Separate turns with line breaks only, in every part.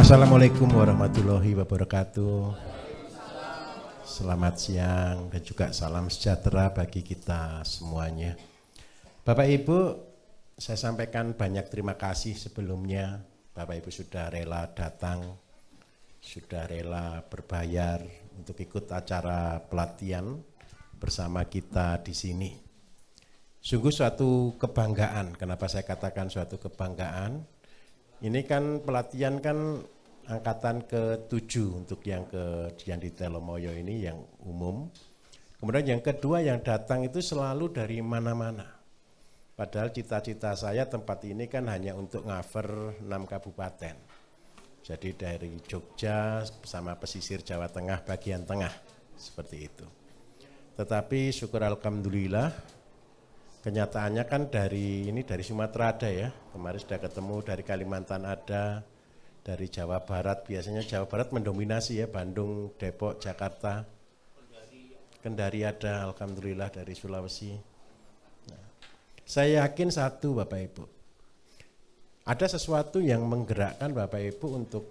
Assalamualaikum warahmatullahi wabarakatuh. Selamat siang dan juga salam sejahtera bagi kita semuanya. Bapak Ibu, saya sampaikan banyak terima kasih sebelumnya. Bapak Ibu sudah rela datang, sudah rela berbayar untuk ikut acara pelatihan bersama kita di sini. Sungguh suatu kebanggaan. Kenapa saya katakan suatu kebanggaan? Ini kan pelatihan kan angkatan ke-7 untuk yang di Telomoyo ini yang umum. Kemudian yang kedua yang datang itu selalu dari mana-mana. Padahal cita-cita saya tempat ini kan hanya untuk cover 6 kabupaten. Jadi dari Jogja bersama pesisir Jawa Tengah bagian tengah seperti itu. Tetapi syukur alhamdulillah kenyataannya kan dari Sumatera ada ya, kemarin sudah ketemu, dari Kalimantan ada, dari Jawa Barat, biasanya Jawa Barat mendominasi ya, Bandung, Depok, Jakarta, Kendari ada, alhamdulillah dari Sulawesi. Nah, saya yakin satu Bapak Ibu, ada sesuatu yang menggerakkan Bapak Ibu untuk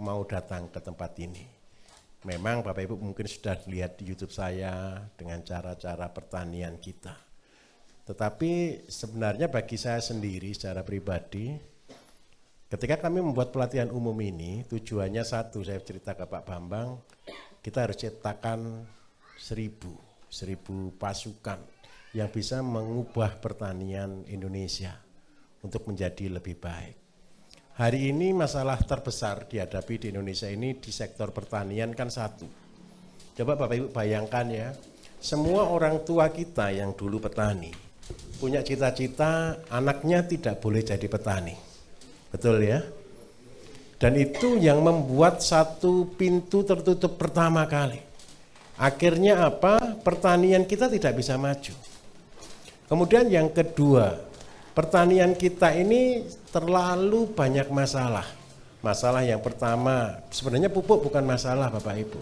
mau datang ke tempat ini. Memang Bapak Ibu mungkin sudah lihat di YouTube saya dengan cara-cara pertanian kita. Tetapi sebenarnya bagi saya sendiri secara pribadi, ketika kami membuat pelatihan umum ini, tujuannya satu, saya cerita ke Pak Bambang, kita harus ciptakan 1000 pasukan yang bisa mengubah pertanian Indonesia untuk menjadi lebih baik. Hari ini masalah terbesar dihadapi di Indonesia ini di sektor pertanian kan satu. Coba Bapak Ibu bayangkan ya, semua orang tua kita yang dulu petani, punya cita-cita anaknya tidak boleh jadi petani. Betul ya? Dan itu yang membuat satu pintu tertutup pertama kali. Akhirnya apa? Pertanian kita tidak bisa maju. Kemudian yang kedua, pertanian kita ini terlalu banyak masalah. Masalah yang pertama, sebenarnya pupuk bukan masalah Bapak Ibu.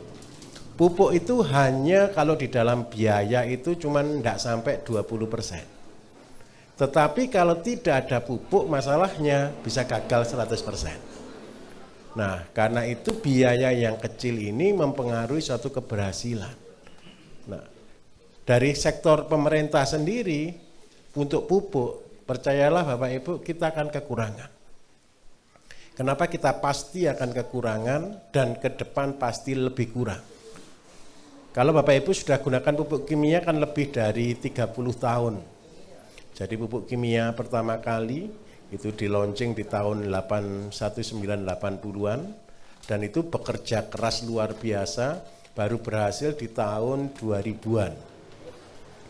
Pupuk itu hanya kalau di dalam biaya itu cuma tidak sampai 20%. Tetapi kalau tidak ada pupuk masalahnya bisa gagal 100%. Nah, karena itu biaya yang kecil ini mempengaruhi suatu keberhasilan. Nah, dari sektor pemerintah sendiri untuk pupuk, percayalah Bapak Ibu, kita akan kekurangan. Kenapa kita pasti akan kekurangan dan ke depan pasti lebih kurang? Kalau Bapak Ibu sudah gunakan pupuk kimia kan lebih dari 30 tahun. Jadi pupuk kimia pertama kali itu di launching di tahun 1980-an dan itu bekerja keras luar biasa, baru berhasil di tahun 2000-an.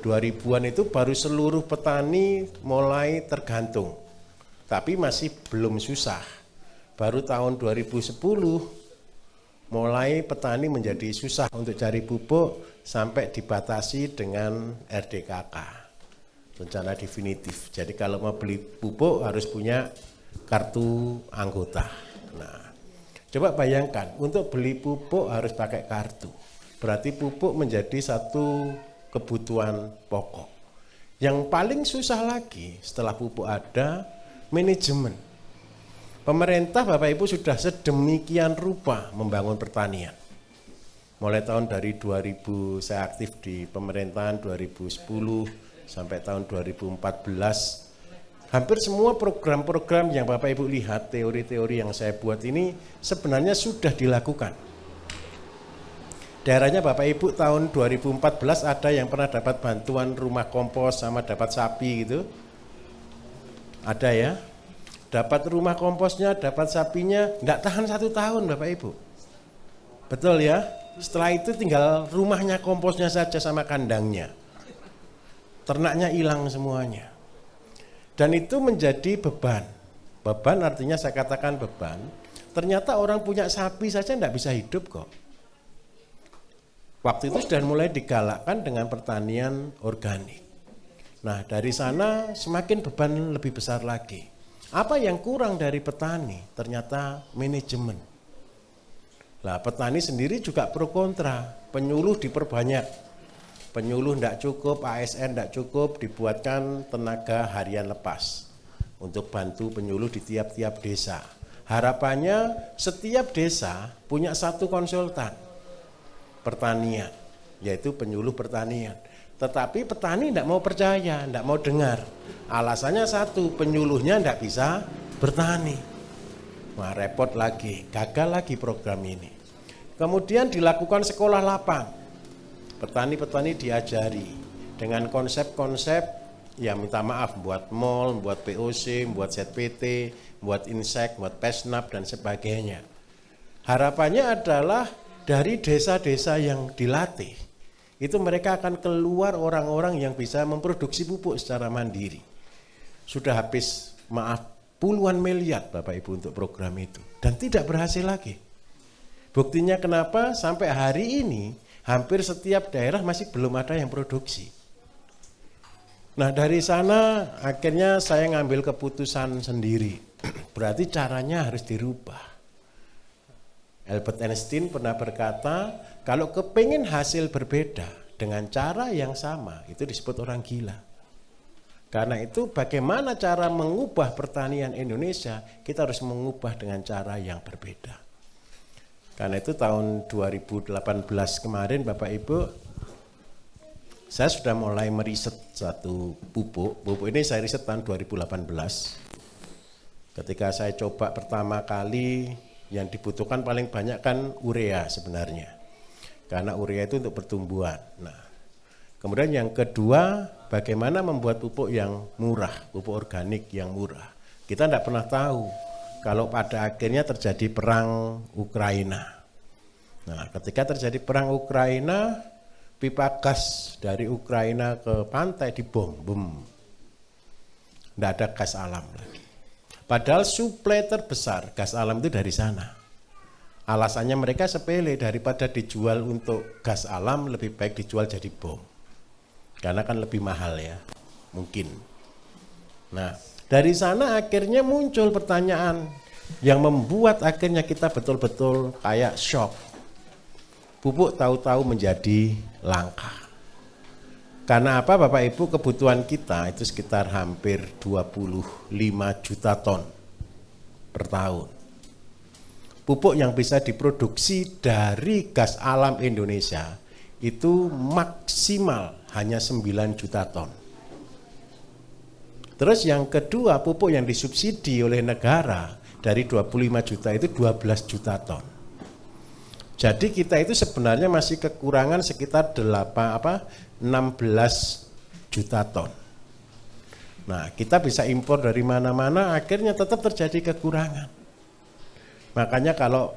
2000-an itu baru seluruh petani mulai tergantung, tapi masih belum susah. Baru tahun 2010 mulai petani menjadi susah untuk cari pupuk sampai dibatasi dengan RDKK. Rencana definitif. Jadi kalau mau beli pupuk harus punya kartu anggota. Nah, coba bayangkan untuk beli pupuk harus pakai kartu. Berarti pupuk menjadi satu kebutuhan pokok. Yang paling susah lagi setelah pupuk ada manajemen. Pemerintah Bapak Ibu sudah sedemikian rupa membangun pertanian. Mulai tahun dari 2000 saya aktif di pemerintahan 2010 sampai tahun 2014, hampir semua program-program yang Bapak Ibu lihat, teori-teori yang saya buat ini sebenarnya sudah dilakukan. Daerahnya Bapak Ibu tahun 2014 ada yang pernah dapat bantuan rumah kompos sama dapat sapi gitu? Ada ya? Dapat rumah komposnya, dapat sapinya, enggak tahan 1 tahun Bapak Ibu. Betul ya? Setelah itu tinggal rumahnya komposnya saja sama kandangnya. Ternaknya hilang semuanya. Dan itu menjadi beban. Beban artinya saya katakan beban. Ternyata orang punya sapi saja tidak bisa hidup kok. Waktu itu sudah mulai digalakkan dengan pertanian organik. Nah dari sana semakin beban lebih besar lagi. Apa yang kurang dari petani? Ternyata manajemen. Nah petani sendiri juga pro kontra. Penyuluh diperbanyak. Penyuluh tidak cukup, ASN tidak cukup, dibuatkan tenaga harian lepas untuk bantu penyuluh di tiap-tiap desa. Harapannya setiap desa punya satu konsultan pertanian, yaitu penyuluh pertanian. Tetapi petani tidak mau percaya, tidak mau dengar. Alasannya satu, penyuluhnya tidak bisa bertani. Wah, repot lagi, gagal lagi program ini. Kemudian dilakukan sekolah lapang. Petani-petani diajari dengan konsep-konsep, ya minta maaf, buat mall, buat POC, buat ZPT, buat insek, buat pesnap dan sebagainya. Harapannya adalah dari desa-desa yang dilatih, itu mereka akan keluar orang-orang yang bisa memproduksi pupuk secara mandiri. Sudah habis, maaf, puluhan miliar Bapak Ibu untuk program itu. Dan tidak berhasil lagi. Buktinya kenapa? Sampai hari ini, hampir setiap daerah masih belum ada yang produksi. Nah dari sana akhirnya saya ngambil keputusan sendiri. Berarti caranya harus dirubah. Albert Einstein pernah berkata, kalau kepingin hasil berbeda dengan cara yang sama, itu disebut orang gila. Karena itu bagaimana cara mengubah pertanian Indonesia, kita harus mengubah dengan cara yang berbeda. Karena itu tahun 2018 kemarin Bapak Ibu, saya sudah mulai meriset satu pupuk. Pupuk ini saya riset tahun 2018. Ketika saya coba pertama kali, yang dibutuhkan paling banyak kan urea sebenarnya. Karena urea itu untuk pertumbuhan. Nah, kemudian yang kedua, bagaimana membuat pupuk yang murah, pupuk organik yang murah. Kita tidak pernah tahu kalau pada akhirnya terjadi perang Ukraina. Nah, ketika terjadi perang Ukraina, pipa gas dari Ukraina ke pantai dibom. Tidak ada gas alam lagi. Padahal suplai terbesar gas alam itu dari sana. Alasannya mereka sepele, daripada dijual untuk gas alam lebih baik dijual jadi bom. Karena kan lebih mahal ya, mungkin. Nah, dari sana akhirnya muncul pertanyaan yang membuat akhirnya kita betul-betul kayak shock. Pupuk tahu-tahu menjadi langka. Karena apa Bapak Ibu, kebutuhan kita itu sekitar hampir 25 juta ton per tahun. Pupuk yang bisa diproduksi dari gas alam Indonesia itu maksimal hanya 9 juta ton. Terus yang kedua, pupuk yang disubsidi oleh negara dari 25 juta itu 12 juta ton. Jadi kita itu sebenarnya masih kekurangan sekitar 16 juta ton. Nah, kita bisa impor dari mana-mana, akhirnya tetap terjadi kekurangan. Makanya kalau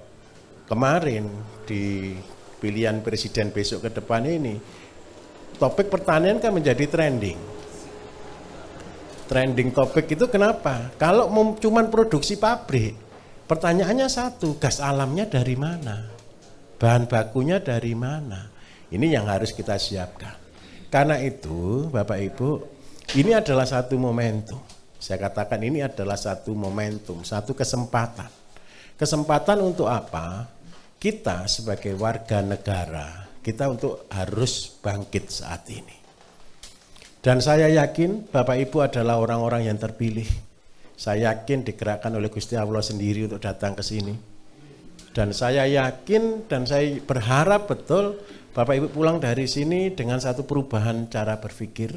kemarin di pilihan presiden besok ke depan ini, topik pertanian kan menjadi trending. Trending topik itu kenapa? Kalau cuman produksi pabrik, pertanyaannya satu, gas alamnya dari mana? Bahan bakunya dari mana? Ini yang harus kita siapkan. Karena itu Bapak Ibu, ini adalah satu momentum. Saya katakan ini adalah satu momentum, satu kesempatan. Kesempatan untuk apa? Kita sebagai warga negara, kita untuk harus bangkit saat ini. Dan saya yakin Bapak Ibu adalah orang-orang yang terpilih. Saya yakin digerakkan oleh Gusti Allah sendiri untuk datang ke sini. Dan saya yakin dan saya berharap betul Bapak Ibu pulang dari sini dengan satu perubahan cara berpikir.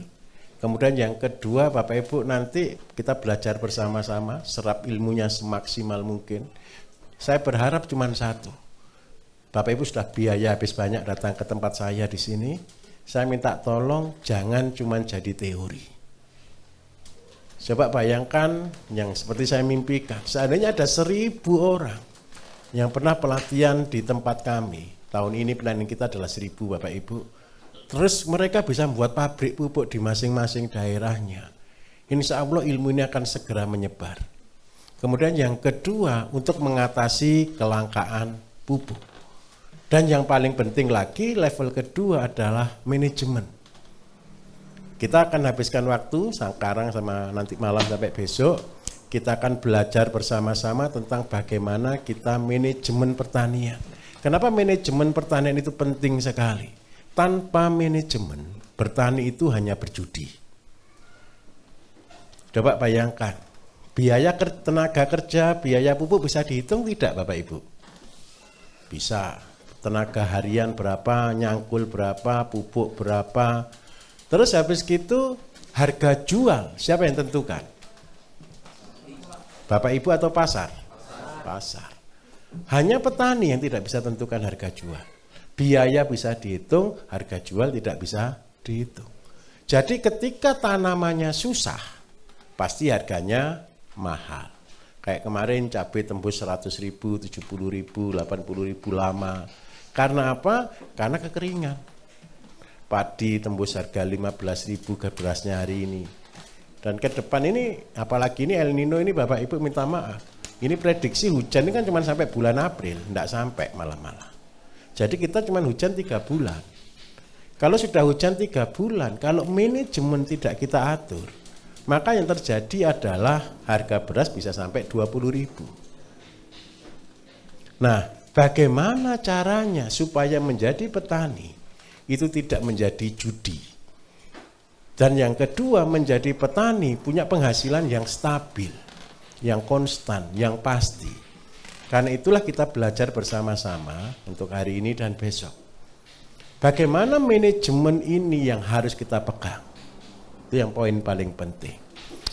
Kemudian yang kedua Bapak Ibu nanti kita belajar bersama-sama, serap ilmunya semaksimal mungkin. Saya berharap cuma satu. Bapak Ibu sudah biaya habis banyak datang ke tempat saya di sini. Saya minta tolong jangan cuma jadi teori. Coba bayangkan yang seperti saya mimpikan. Seandainya ada 1.000 orang yang pernah pelatihan di tempat kami. Tahun ini planning kita adalah 1.000 Bapak Ibu. Terus mereka bisa membuat pabrik pupuk di masing-masing daerahnya. Insya Allah ilmu ini akan segera menyebar. Kemudian yang kedua, untuk mengatasi kelangkaan pupuk. Dan yang paling penting lagi, level kedua adalah manajemen. Kita akan habiskan waktu sekarang sama nanti malam sampai besok. Kita akan belajar bersama-sama tentang bagaimana kita manajemen pertanian. Kenapa manajemen pertanian itu penting sekali? Tanpa manajemen, bertani itu hanya berjudi. Coba bayangkan, Biaya tenaga kerja, biaya pupuk bisa dihitung tidak Bapak Ibu? Bisa. Tenaga harian berapa, nyangkul berapa, pupuk berapa. Terus habis gitu harga jual siapa yang tentukan? Bapak Ibu atau pasar? Pasar. Hanya petani yang tidak bisa tentukan harga jual. Biaya bisa dihitung, harga jual tidak bisa dihitung. Jadi ketika tanamannya susah, pasti harganya mahal. Kayak kemarin cabai tembus 100.000, 70.000, 80.000 lama. Karena apa? Karena kekeringan. Padi tembus harga 15.000 ke berasnya hari ini. Dan ke depan ini, apalagi ini El Nino ini Bapak Ibu minta maaf. Ini prediksi hujan ini kan cuma sampai bulan April, enggak sampai malah-malah. Jadi kita cuma hujan 3 bulan. Kalau sudah hujan 3 bulan, kalau manajemen tidak kita atur, maka yang terjadi adalah harga beras bisa sampai 20.000. Nah, bagaimana caranya supaya menjadi petani itu tidak menjadi judi? Dan yang kedua, menjadi petani punya penghasilan yang stabil, yang konstan, yang pasti. Karena itulah kita belajar bersama-sama untuk hari ini dan besok. Bagaimana manajemen ini yang harus kita pegang. Itu yang poin paling penting.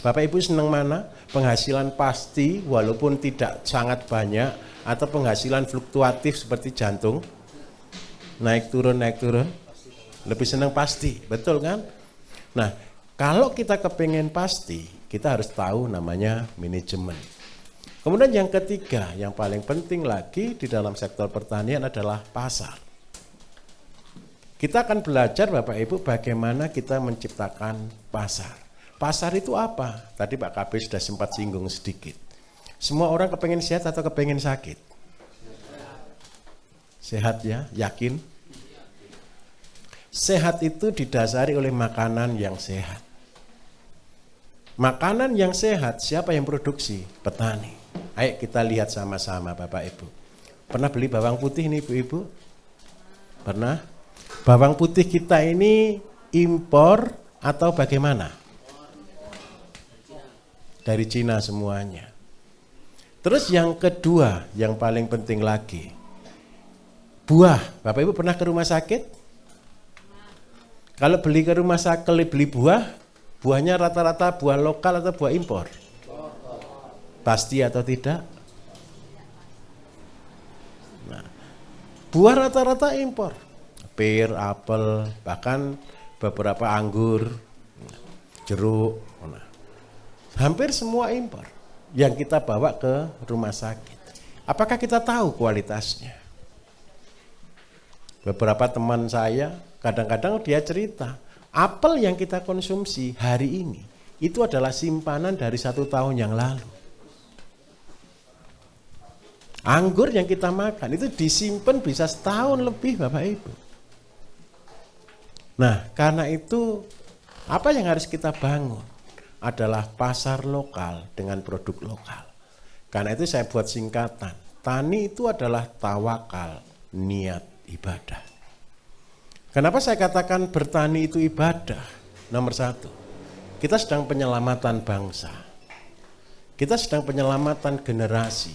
Bapak Ibu senang mana? Penghasilan pasti walaupun tidak sangat banyak atau penghasilan fluktuatif seperti jantung? Naik turun. Lebih senang pasti, betul kan? Nah, kalau kita kepengen pasti, kita harus tahu namanya manajemen. Kemudian yang ketiga, yang paling penting lagi di dalam sektor pertanian adalah pasar. Kita akan belajar Bapak Ibu bagaimana kita menciptakan pasar. Pasar itu apa? Tadi Pak KB sudah sempat singgung sedikit. Semua orang kepengen sehat atau kepengen sakit? Sehat ya, yakin? Sehat itu didasari oleh makanan yang sehat. Makanan yang sehat siapa yang produksi? Petani. Ayo kita lihat sama-sama Bapak Ibu. Pernah beli bawang putih nih Ibu-Ibu? Pernah? Bawang putih kita ini impor atau bagaimana? Dari Cina semuanya. Terus yang kedua, yang paling penting lagi. Buah. Bapak Ibu pernah ke rumah sakit? Kalau beli ke rumah sakit, beli buah, buahnya rata-rata buah lokal atau buah impor? Pasti atau tidak? Nah, buah rata-rata impor. Pir, apel, bahkan beberapa anggur, jeruk. Nah, hampir semua impor yang kita bawa ke rumah sakit. Apakah kita tahu kualitasnya? Beberapa teman saya kadang-kadang dia cerita, apel yang kita konsumsi hari ini itu adalah simpanan dari 1 tahun yang lalu. Anggur yang kita makan itu disimpan bisa setahun lebih Bapak Ibu. Nah, karena itu apa yang harus kita bangun adalah pasar lokal dengan produk lokal. Karena itu saya buat singkatan, tani itu adalah tawakal, niat, ibadah. Kenapa saya katakan bertani itu ibadah? Nomor 1, kita sedang penyelamatan bangsa. Kita sedang penyelamatan generasi.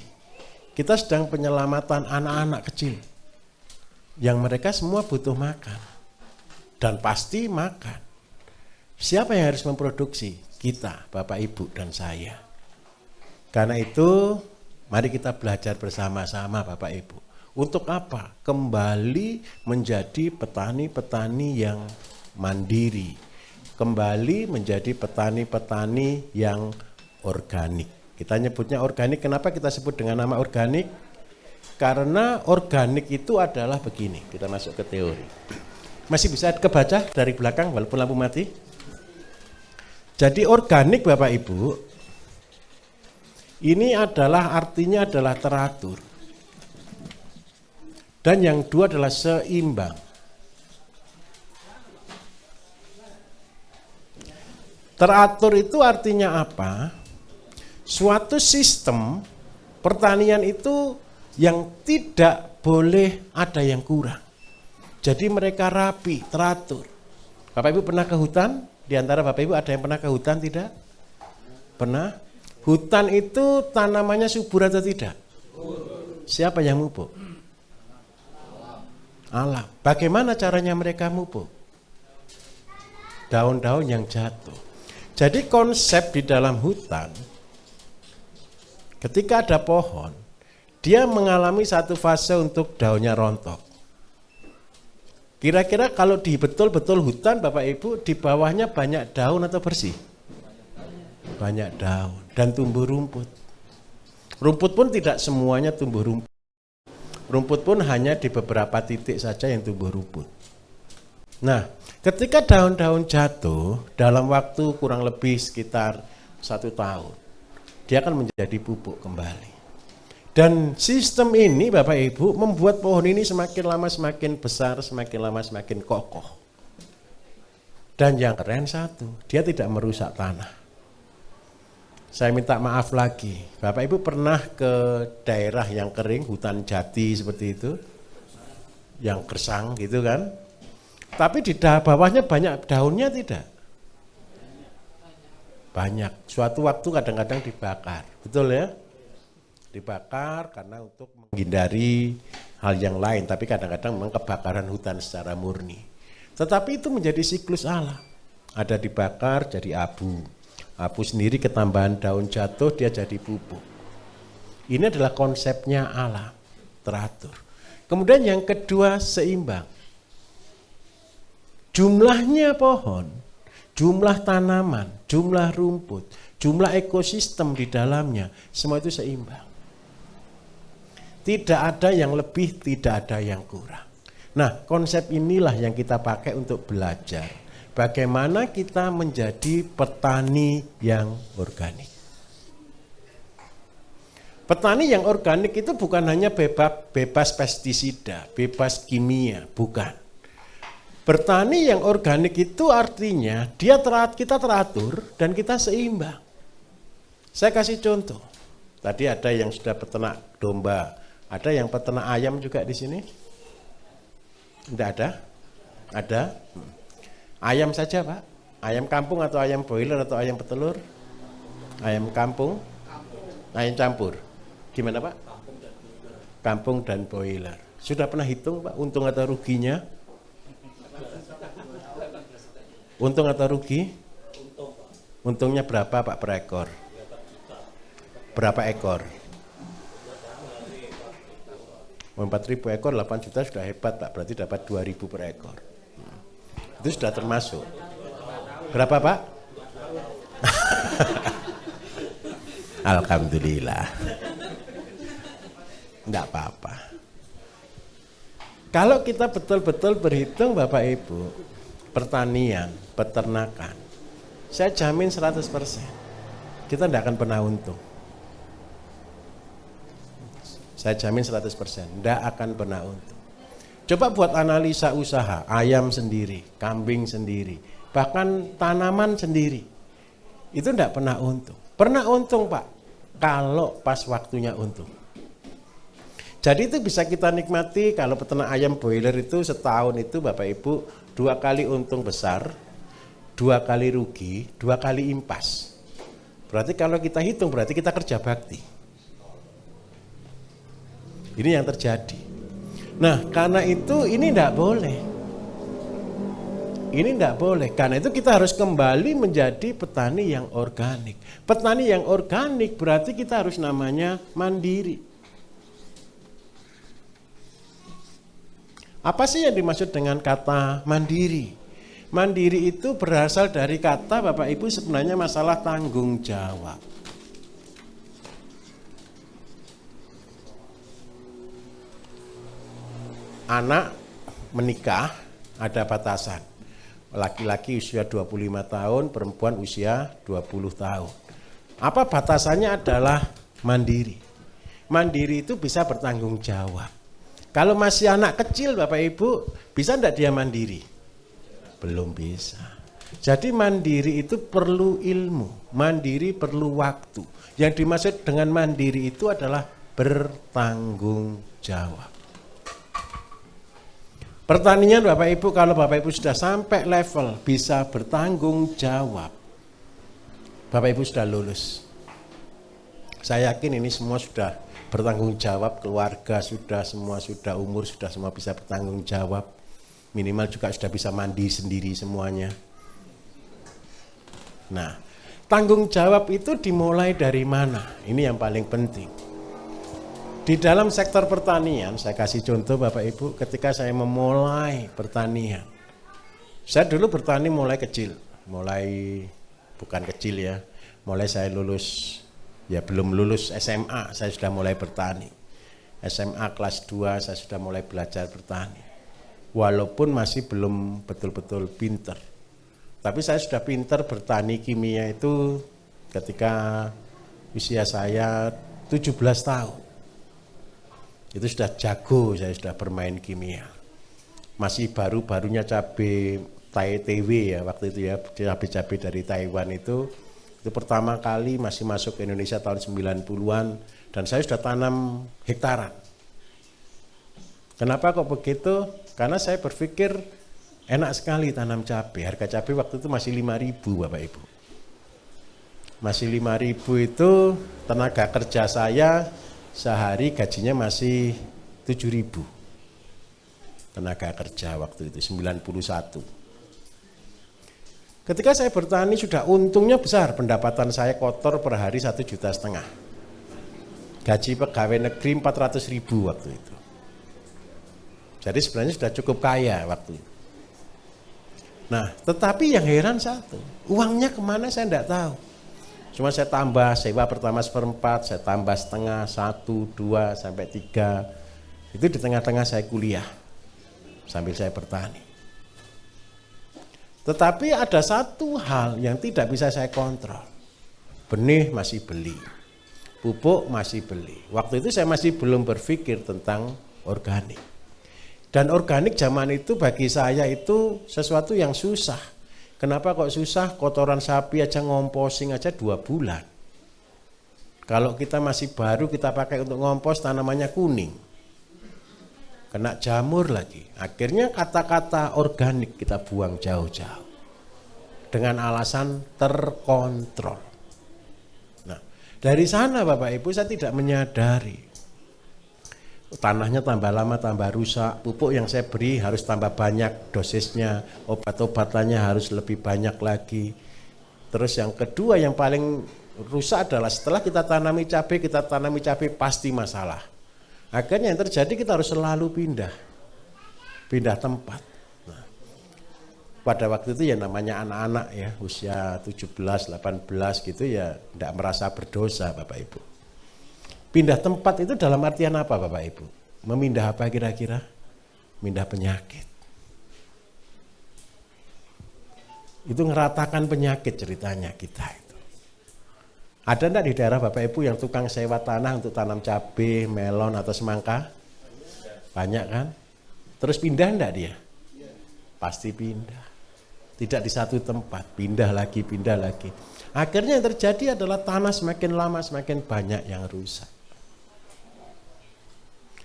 Kita sedang penyelamatan anak-anak kecil. Yang mereka semua butuh makan. Dan pasti makan. Siapa yang harus memproduksi? Kita, Bapak Ibu dan saya. Karena itu, mari kita belajar bersama-sama Bapak Ibu. Untuk apa? Kembali menjadi petani-petani yang mandiri. Kembali menjadi petani-petani yang organik. Kita nyebutnya organik, kenapa kita sebut dengan nama organik? Karena organik itu adalah begini, kita masuk ke teori. Masih bisa kebaca dari belakang walaupun lampu mati? Jadi organik Bapak Ibu, ini adalah artinya adalah teratur. Dan yang dua adalah seimbang. Teratur itu artinya apa? Suatu sistem pertanian itu yang tidak boleh ada yang kurang. Jadi mereka rapi, teratur. Bapak Ibu pernah ke hutan? Di antara Bapak Ibu ada yang pernah ke hutan tidak? Pernah? Hutan itu tanamannya subur atau tidak? Siapa yang mupuk? Alam. Bagaimana caranya mereka mupuk? Daun-daun yang jatuh. Jadi konsep di dalam hutan, ketika ada pohon, dia mengalami satu fase untuk daunnya rontok. Kira-kira kalau di betul-betul hutan Bapak Ibu, di bawahnya banyak daun atau bersih? Banyak daun dan tumbuh rumput. Rumput pun tidak semuanya tumbuh rumput. Rumput pun hanya di beberapa titik saja yang tumbuh rumput. Nah, ketika daun-daun jatuh dalam waktu kurang lebih sekitar 1 tahun, dia akan menjadi pupuk kembali. Dan sistem ini Bapak Ibu membuat pohon ini semakin lama semakin besar, semakin lama semakin kokoh. Dan yang keren satu, dia tidak merusak tanah. Saya minta maaf lagi, Bapak Ibu pernah ke daerah yang kering, hutan jati seperti itu, yang gersang gitu kan, tapi di bawahnya banyak daunnya tidak? Banyak, suatu waktu kadang-kadang dibakar, betul ya? Dibakar karena untuk menghindari hal yang lain, tapi kadang-kadang memang kebakaran hutan secara murni. Tetapi itu menjadi siklus alam, ada dibakar jadi abu. Abu sendiri ketambahan daun jatuh dia jadi pupuk. Ini adalah konsepnya alam, teratur. Kemudian yang kedua seimbang. Jumlahnya pohon, jumlah tanaman, jumlah rumput, jumlah ekosistem di dalamnya, semua itu seimbang. Tidak ada yang lebih, tidak ada yang kurang. Nah, konsep inilah yang kita pakai untuk belajar. Bagaimana kita menjadi petani yang organik. Petani yang organik itu bukan hanya bebas pestisida, bebas kimia, bukan. Bertani yang organik itu artinya kita teratur dan kita seimbang. Saya kasih contoh. Tadi ada yang sudah peternak domba, ada yang peternak ayam juga di sini? Tidak ada? Ada? Ayam saja Pak? Ayam kampung atau ayam broiler atau ayam petelur? Ayam kampung? Ayam campur? Gimana Pak? Kampung dan broiler. Sudah pernah hitung Pak untung atau ruginya? Untung atau rugi? Untungnya berapa Pak per ekor? Berapa ekor? 4.000 ekor, 8 juta sudah hebat Pak, berarti dapat 2.000 per ekor. Itu sudah termasuk. Berapa Pak? Alhamdulillah. Enggak apa-apa. Kalau kita betul-betul berhitung Bapak Ibu, pertanian, peternakan, saya jamin 100%, kita enggak akan pernah untung. Saya jamin 100%, enggak akan pernah untung. Coba buat analisa usaha, ayam sendiri, kambing sendiri, bahkan tanaman sendiri. Itu enggak pernah untung. Pernah untung Pak, kalau pas waktunya untung. Jadi itu bisa kita nikmati kalau peternak ayam broiler itu setahun itu Bapak Ibu 2 kali untung besar, 2 kali rugi, 2 kali impas. Berarti kalau kita hitung berarti kita kerja bakti. Ini yang terjadi. Nah, karena itu ini tidak boleh. Ini tidak boleh. Karena itu kita harus kembali menjadi petani yang organik. Petani yang organik berarti kita harus namanya mandiri. Apa sih yang dimaksud dengan kata mandiri? Mandiri itu berasal dari kata Bapak Ibu sebenarnya masalah tanggung jawab. Anak menikah ada batasan. Laki-laki usia 25 tahun, perempuan usia 20 tahun. Apa batasannya adalah mandiri. Mandiri itu bisa bertanggung jawab. Kalau masih anak kecil Bapak Ibu, bisa enggak dia mandiri? Belum bisa. Jadi mandiri itu perlu ilmu, mandiri perlu waktu. Yang dimaksud dengan mandiri itu adalah bertanggung jawab. Pertanian Bapak Ibu, kalau Bapak Ibu sudah sampai level bisa bertanggung jawab, Bapak Ibu sudah lulus. Saya yakin ini semua sudah bertanggung jawab, keluarga sudah semua, sudah umur, sudah semua bisa bertanggung jawab. Minimal juga sudah bisa mandi sendiri semuanya. Nah, tanggung jawab itu dimulai dari mana? Ini yang paling penting. Di dalam sektor pertanian, saya kasih contoh Bapak Ibu, ketika saya memulai pertanian. Saya dulu bertani mulai kecil, bukan kecil ya, mulai saya lulus, ya belum lulus SMA, saya sudah mulai bertani. SMA kelas 2 saya sudah mulai belajar bertani. Walaupun masih belum betul-betul pinter. Tapi saya sudah pinter bertani kimia itu ketika usia saya 17 tahun. Itu sudah jago, saya sudah bermain kimia. Masih baru-barunya cabai TW ya waktu itu ya, cabai-cabai dari Taiwan itu pertama kali masih masuk ke Indonesia tahun 90-an dan saya sudah tanam hektaran. Kenapa kok begitu? Karena saya berpikir enak sekali tanam cabai. Harga cabai waktu itu masih 5.000 Bapak Ibu. Masih 5.000 itu tenaga kerja saya sehari gajinya masih 7.000. Tenaga kerja waktu itu 91. Ketika saya bertani sudah untungnya besar, pendapatan saya kotor per hari 1,5 juta. Gaji pegawai negeri 400.000 waktu itu. Jadi sebenarnya sudah cukup kaya waktu itu. Nah, tetapi yang heran satu, uangnya kemana saya tidak tahu. Cuma saya tambah sewa pertama 1/4, saya tambah setengah, 1, 2, sampai 3. Itu di tengah-tengah saya kuliah, sambil saya bertani. Tetapi ada satu hal yang tidak bisa saya kontrol. Benih masih beli, pupuk masih beli. Waktu itu saya masih belum berpikir tentang organik. Dan organik zaman itu bagi saya itu sesuatu yang susah. Kenapa kok susah? Kotoran sapi aja ngomposing aja 2 bulan. Kalau kita masih baru kita pakai untuk ngompos tanamannya kuning. Kena jamur lagi. Akhirnya kata-kata organik kita buang jauh-jauh. Dengan alasan terkontrol. Nah, dari sana Bapak Ibu saya tidak menyadari. Tanahnya tambah lama tambah rusak, pupuk yang saya beri harus tambah banyak dosisnya, obat-obatannya harus lebih banyak lagi. Terus yang kedua yang paling rusak adalah setelah kita tanami cabai pasti masalah. Akhirnya yang terjadi kita harus selalu pindah tempat. Nah, pada waktu itu ya namanya anak-anak ya, usia 17, 18 gitu ya tidak merasa berdosa Bapak Ibu. Pindah tempat itu dalam artian apa Bapak Ibu? Memindah apa kira-kira? Pindah penyakit. Itu ngeratakan penyakit ceritanya kita itu. Ada enggak di daerah Bapak Ibu yang tukang sewa tanah untuk tanam cabai, melon atau semangka? Banyak kan? Terus pindah enggak dia? Pasti pindah. Tidak di satu tempat, pindah lagi. Akhirnya yang terjadi adalah tanah semakin lama semakin banyak yang rusak.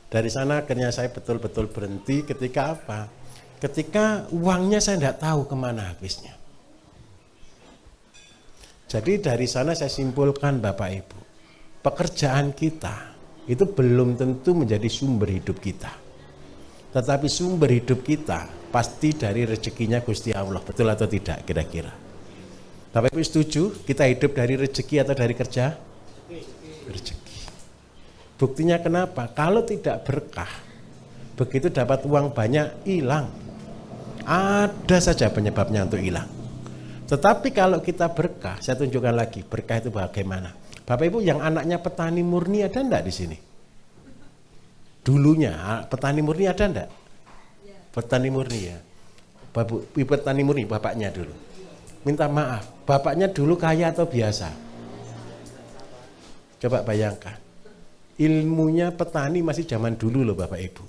Dari sana akhirnya saya betul-betul berhenti ketika apa? Ketika uangnya saya tidak tahu kemana habisnya. Jadi dari sana saya simpulkan Bapak Ibu, pekerjaan kita itu belum tentu menjadi sumber hidup kita. Tetapi sumber hidup kita pasti dari rezekinya Gusti Allah, betul atau tidak kira-kira? Bapak Ibu setuju kita hidup dari rezeki atau dari kerja? Rezeki. Buktinya kenapa? Kalau tidak berkah, begitu dapat uang banyak hilang. Ada saja penyebabnya untuk hilang. Tetapi kalau kita berkah, saya tunjukkan lagi berkah itu bagaimana. Bapak Ibu yang anaknya petani murni ada enggak di sini? Dulunya petani murni ada enggak? Petani murni ya. Bapak petani murni bapaknya dulu. Minta maaf, bapaknya dulu kaya atau biasa? Coba bayangkan. Ilmunya petani masih zaman dulu loh Bapak Ibu.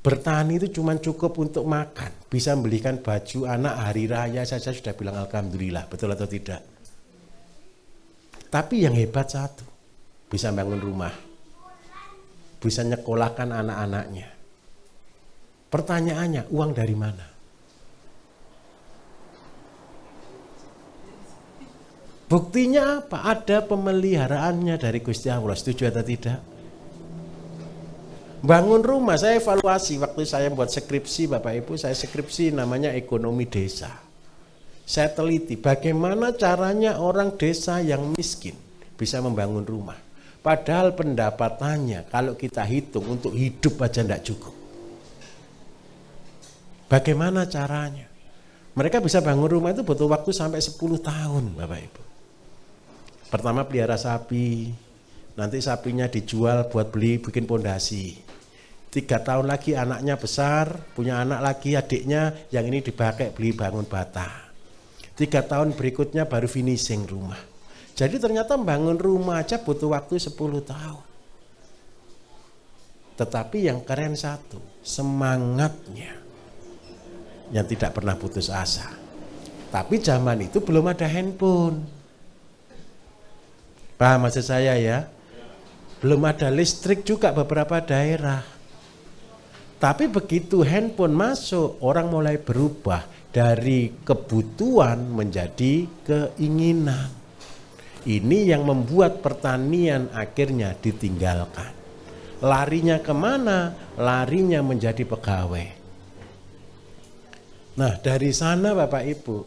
Bertani itu cuma cukup untuk makan. Bisa membelikan baju anak hari raya saja sudah bilang alhamdulillah. Betul atau tidak? Tapi yang hebat satu. Bisa bangun rumah. Bisa nyekolahkan anak-anaknya. Pertanyaannya, uang dari mana? Buktinya apa? Ada pemeliharaannya dari Gusti Allah. Setuju atau tidak? Bangun rumah, saya evaluasi waktu saya buat skripsi, Bapak Ibu, saya skripsi namanya ekonomi desa. Saya teliti bagaimana caranya orang desa yang miskin bisa membangun rumah. Padahal pendapatannya kalau kita hitung untuk hidup aja tidak cukup. Bagaimana caranya? Mereka bisa bangun rumah itu butuh waktu sampai 10 tahun, Bapak Ibu. Pertama pelihara sapi, nanti sapinya dijual buat beli bikin pondasi. 3 tahun lagi anaknya besar, punya anak lagi adiknya, yang ini dipakai beli bangun bata. 3 tahun berikutnya baru finishing rumah. Jadi ternyata bangun rumah aja butuh waktu 10 tahun. Tetapi yang keren satu, semangatnya yang tidak pernah putus asa. Tapi zaman itu belum ada handphone. Paham maksud saya ya? Belum ada listrik juga beberapa daerah. Tapi begitu handphone masuk, orang mulai berubah dari kebutuhan menjadi keinginan. Ini yang membuat pertanian akhirnya ditinggalkan. Larinya kemana? Larinya menjadi pegawai. Nah dari sana Bapak Ibu,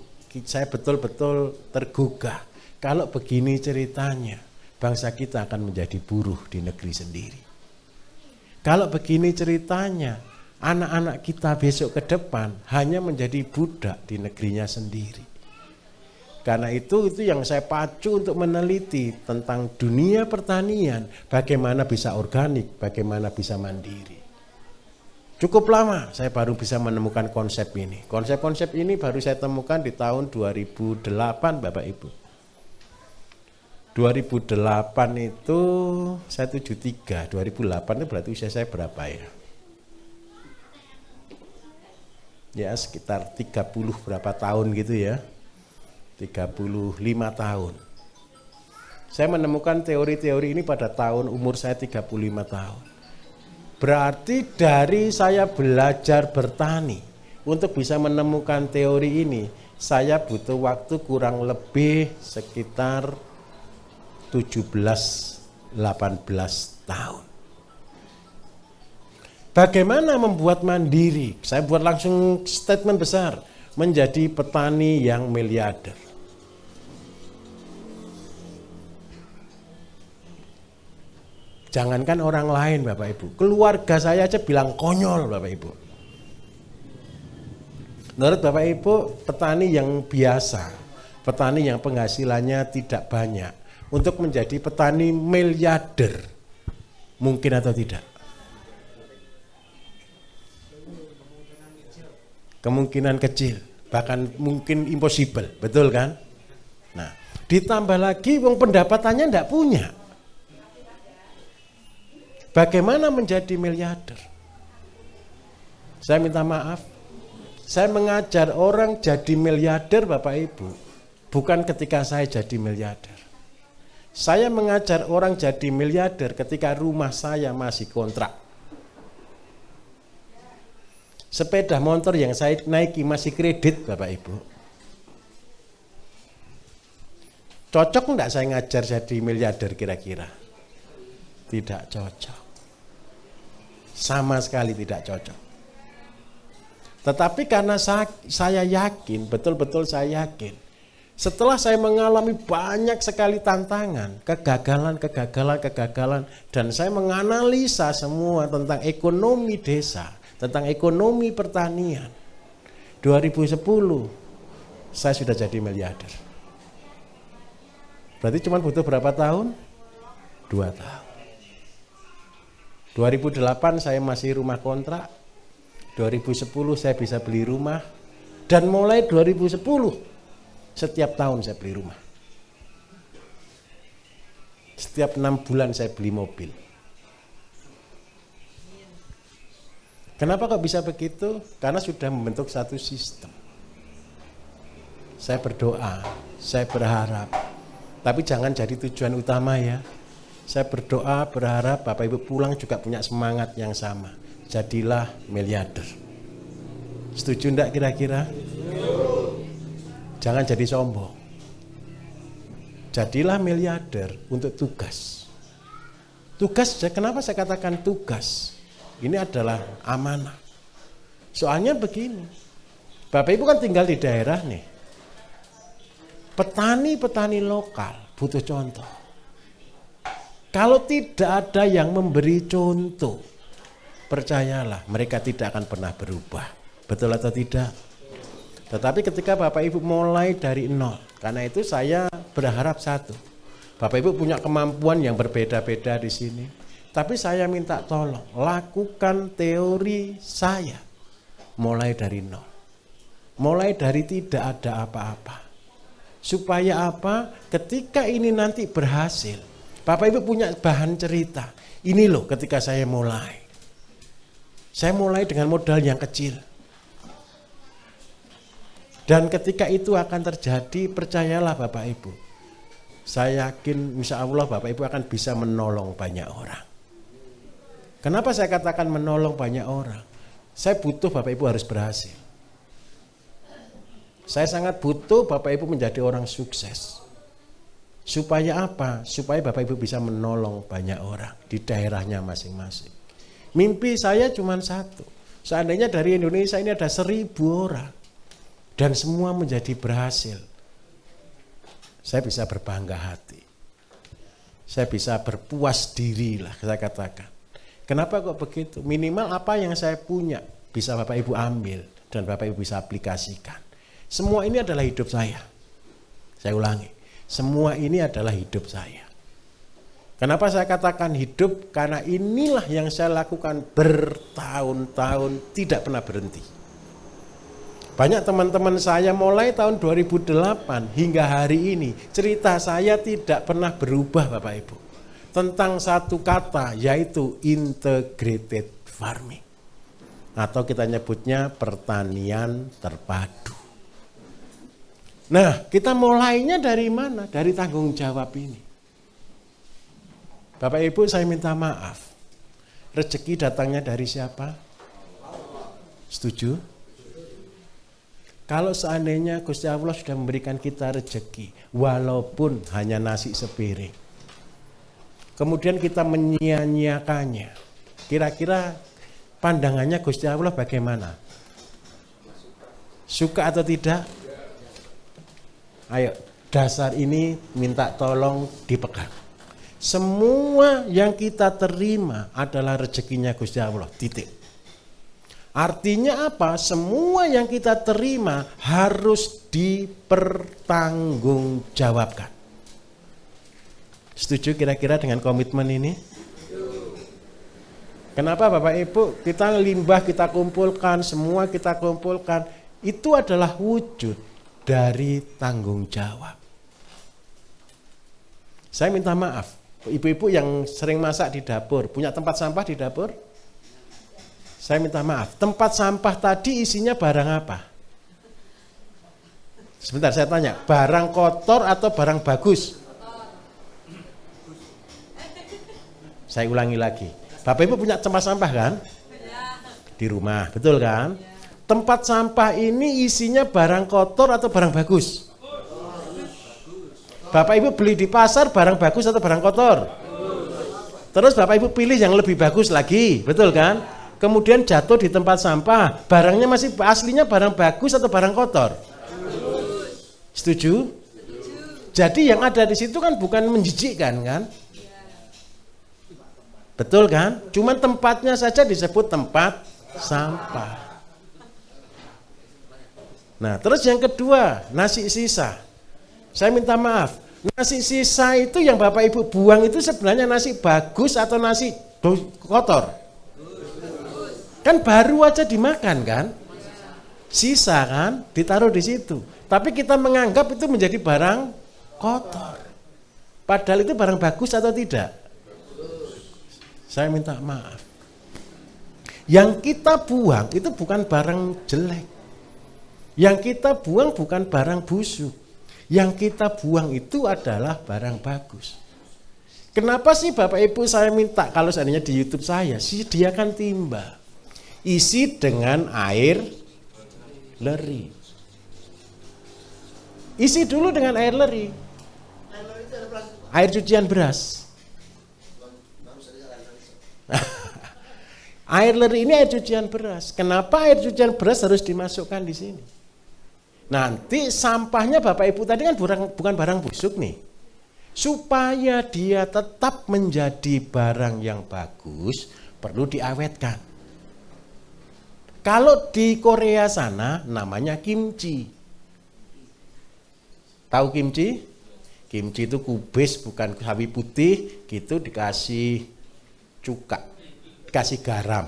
saya betul-betul tergugah. Kalau begini ceritanya, bangsa kita akan menjadi buruh di negeri sendiri. Kalau begini ceritanya, anak-anak kita besok ke depan hanya menjadi budak di negerinya sendiri. Karena itu yang saya pacu untuk meneliti tentang dunia pertanian, bagaimana bisa organik, bagaimana bisa mandiri. Cukup lama saya baru bisa menemukan konsep ini. Konsep-konsep ini baru saya temukan di tahun 2008 Bapak Ibu. 2008 itu saya 73, 2008 itu berarti usia saya berapa ya? Ya sekitar 30 berapa tahun gitu ya, 35 tahun. Saya menemukan teori-teori ini pada tahun umur saya 35 tahun. Berarti dari saya belajar bertani untuk bisa menemukan teori ini, saya butuh waktu kurang lebih sekitar 17-18 tahun. Bagaimana membuat mandiri? Saya buat langsung statement besar, menjadi petani yang miliarder. Jangankan orang lain Bapak Ibu, keluarga saya aja bilang konyol Bapak Ibu. Menurut Bapak Ibu, petani yang biasa, petani yang penghasilannya tidak banyak, untuk menjadi petani miliarder, mungkin atau tidak? Kemungkinan kecil, bahkan mungkin impossible, betul kan? Nah, ditambah lagi wong pendapatannya enggak punya. Bagaimana menjadi miliarder? Saya minta maaf, saya mengajar orang jadi miliarder Bapak Ibu, bukan ketika saya jadi miliarder. Saya mengajar orang jadi miliarder ketika rumah saya masih kontrak. Sepeda motor yang saya naiki masih kredit Bapak Ibu. Cocok enggak saya ngajar jadi miliarder kira-kira? Tidak cocok. Sama sekali tidak cocok. Tetapi karena saya yakin, betul-betul saya yakin, setelah saya mengalami banyak sekali tantangan, kegagalan, dan saya menganalisa semua tentang ekonomi desa, tentang ekonomi pertanian. 2010 saya sudah jadi miliarder. Berarti cuma butuh berapa tahun? 2 tahun. 2008 saya masih rumah kontrak, 2010 saya bisa beli rumah, dan mulai 2010 setiap tahun saya beli rumah. Setiap 6 bulan saya beli mobil. Kenapa kok bisa begitu? Karena sudah membentuk satu sistem. Saya berdoa, saya berharap, tapi jangan jadi tujuan utama ya. Saya berdoa, berharap Bapak Ibu pulang juga punya semangat yang sama. Jadilah miliarder. Setuju enggak kira-kira? Jangan jadi sombong. Jadilah miliarder untuk tugas. Tugas, kenapa saya katakan tugas? Ini adalah amanah. Soalnya begini, Bapak Ibu kan tinggal di daerah nih. Petani-petani lokal butuh contoh. Kalau tidak ada yang memberi contoh, percayalah mereka tidak akan pernah berubah. Betul atau tidak? Tetapi ketika Bapak Ibu mulai dari nol, karena itu saya berharap satu, Bapak Ibu punya kemampuan yang berbeda-beda di sini. Tapi saya minta tolong, lakukan teori saya mulai dari nol. Mulai dari tidak ada apa-apa. Supaya apa? Ketika ini nanti berhasil, Bapak Ibu punya bahan cerita. Ini loh ketika saya mulai. Saya mulai dengan modal yang kecil. Dan ketika itu akan terjadi, percayalah Bapak Ibu. Saya yakin insya Allah Bapak Ibu akan bisa menolong banyak orang. Kenapa saya katakan menolong banyak orang? Saya butuh Bapak Ibu harus berhasil. Saya sangat butuh Bapak Ibu menjadi orang sukses. Supaya apa? Supaya Bapak Ibu bisa menolong banyak orang di daerahnya masing-masing. Mimpi saya cuma satu. Seandainya dari Indonesia ini ada 1.000 orang. Dan semua menjadi berhasil. Saya bisa berbangga hati. Saya bisa berpuas diri lah saya katakan. Kenapa kok begitu? Minimal apa yang saya punya bisa Bapak Ibu ambil dan Bapak Ibu bisa aplikasikan. Semua ini adalah hidup saya. Saya ulangi. Semua ini adalah hidup saya. Kenapa saya katakan hidup? Karena inilah yang saya lakukan bertahun-tahun tidak pernah berhenti. Banyak teman-teman saya mulai tahun 2008 hingga hari ini cerita saya tidak pernah berubah Bapak Ibu. Tentang satu kata yaitu integrated farming. Atau kita nyebutnya pertanian terpadu. Nah, kita mulainya dari mana? Dari tanggung jawab ini. Bapak Ibu saya minta maaf. Rezeki datangnya dari siapa? Setuju? Kalau seandainya Gusti Allah sudah memberikan kita rezeki, walaupun hanya nasi sepiring, kemudian kita menyia-nyiakannya, kira-kira pandangannya Gusti Allah bagaimana? Suka atau tidak? Ayo, dasar ini minta tolong dipegang. Semua yang kita terima adalah rezekinya Gusti Allah, titik. Artinya apa? Semua yang kita terima harus dipertanggungjawabkan. Setuju kira-kira dengan komitmen ini? Kenapa Bapak Ibu? Kita limbah kita kumpulkan, semua kita kumpulkan. Itu adalah wujud dari tanggung jawab. Saya minta maaf, ibu-ibu yang sering masak di dapur, punya tempat sampah di dapur? Saya minta maaf, tempat sampah tadi isinya barang apa? Sebentar saya tanya, barang kotor atau barang bagus? Saya ulangi lagi, Bapak Ibu punya tempat sampah kan? Di rumah, betul kan? Tempat sampah ini isinya barang kotor atau barang bagus? Bapak Ibu beli di pasar barang bagus atau barang kotor? Terus Bapak Ibu pilih yang lebih bagus lagi, betul kan? Kemudian jatuh di tempat sampah, barangnya masih aslinya barang bagus atau barang kotor? Setuju? Jadi yang ada di situ kan bukan menjijikkan kan? Betul kan? Cuman tempatnya saja disebut tempat sampah. Nah, terus yang kedua, nasi sisa. Saya minta maaf, nasi sisa itu yang Bapak Ibu buang itu sebenarnya nasi bagus atau nasi kotor? Kan baru aja dimakan kan? Sisa kan? Ditaruh di situ. Tapi kita menganggap itu menjadi barang kotor. Padahal itu barang bagus atau tidak? Saya minta maaf. Yang kita buang itu bukan barang jelek. Yang kita buang bukan barang busuk. Yang kita buang itu adalah barang bagus. Kenapa sih Bapak Ibu saya minta kalau seandainya di YouTube saya, sediakan timba. Isi dengan air leri. Isi dulu dengan air leri. Air cucian beras. Air leri ini air cucian beras. Kenapa air cucian beras harus dimasukkan di sini? Nanti sampahnya Bapak Ibu tadi kan bukan barang busuk nih. Supaya dia tetap menjadi barang yang bagus, perlu diawetkan. Kalau di Korea sana namanya kimchi. Tahu kimchi? Kimchi itu kubis, bukan sawi putih, gitu dikasih cuka, dikasih garam,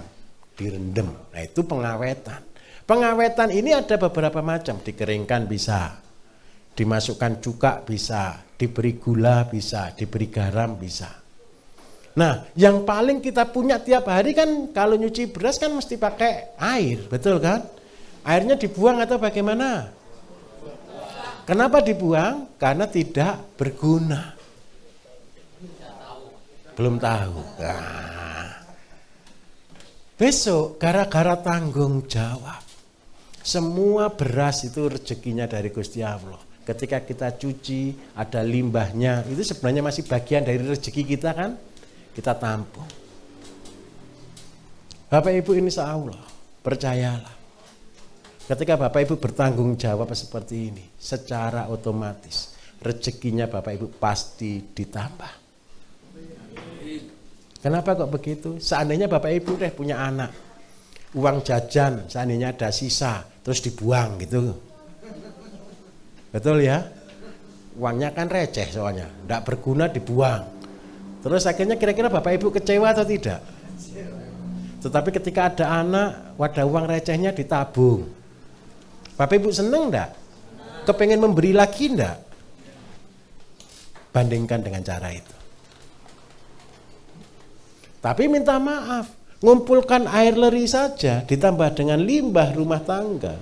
direndam. Nah itu pengawetan. Pengawetan ini ada beberapa macam, dikeringkan bisa, dimasukkan cuka bisa, diberi gula bisa, diberi garam bisa. Nah, yang paling kita punya tiap hari kan kalau nyuci beras kan mesti pakai air, betul kan? Airnya dibuang atau bagaimana? Kenapa dibuang? Karena tidak berguna. Belum tahu. Nah, besok gara-gara tanggung jawab. Semua beras itu rezekinya dari Gusti Allah. Ketika kita cuci, ada limbahnya, itu sebenarnya masih bagian dari rezeki kita kan? Kita tampung. Bapak Ibu insya Allah, percayalah. Ketika Bapak Ibu bertanggung jawab seperti ini, secara otomatis rezekinya Bapak Ibu pasti ditambah. Kenapa kok begitu? Seandainya Bapak Ibu punya anak, uang jajan seandainya ada sisa, terus dibuang gitu. Betul ya? Uangnya kan receh soalnya, tidak berguna dibuang. Terus akhirnya kira-kira Bapak Ibu kecewa atau tidak? Tetapi ketika ada anak, wadah uang recehnya ditabung. Bapak Ibu seneng enggak? Kepengen memberi lagi enggak? Bandingkan dengan cara itu. Tapi minta maaf, ngumpulkan air leri saja ditambah dengan limbah rumah tangga.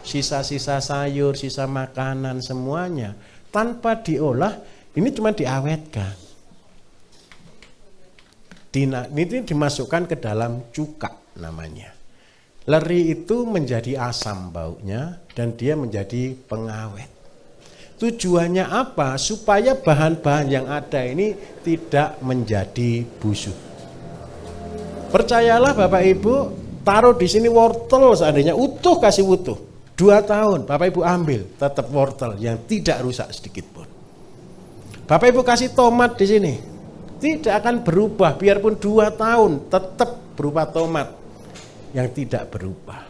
Sisa-sisa sayur, sisa makanan semuanya tanpa diolah, ini cuma diawetkan. Ini dimasukkan ke dalam cuka namanya. Leri itu menjadi asam baunya dan dia menjadi pengawet. Tujuannya apa? Supaya bahan-bahan yang ada ini tidak menjadi busuk. Percayalah Bapak Ibu, taruh di sini wortel seandainya utuh, kasih utuh. 2 tahun Bapak Ibu ambil, tetap wortel yang tidak rusak sedikit pun. Bapak Ibu kasih tomat di sini, tidak akan berubah, biarpun 2 tahun tetap berupa tomat yang tidak berubah.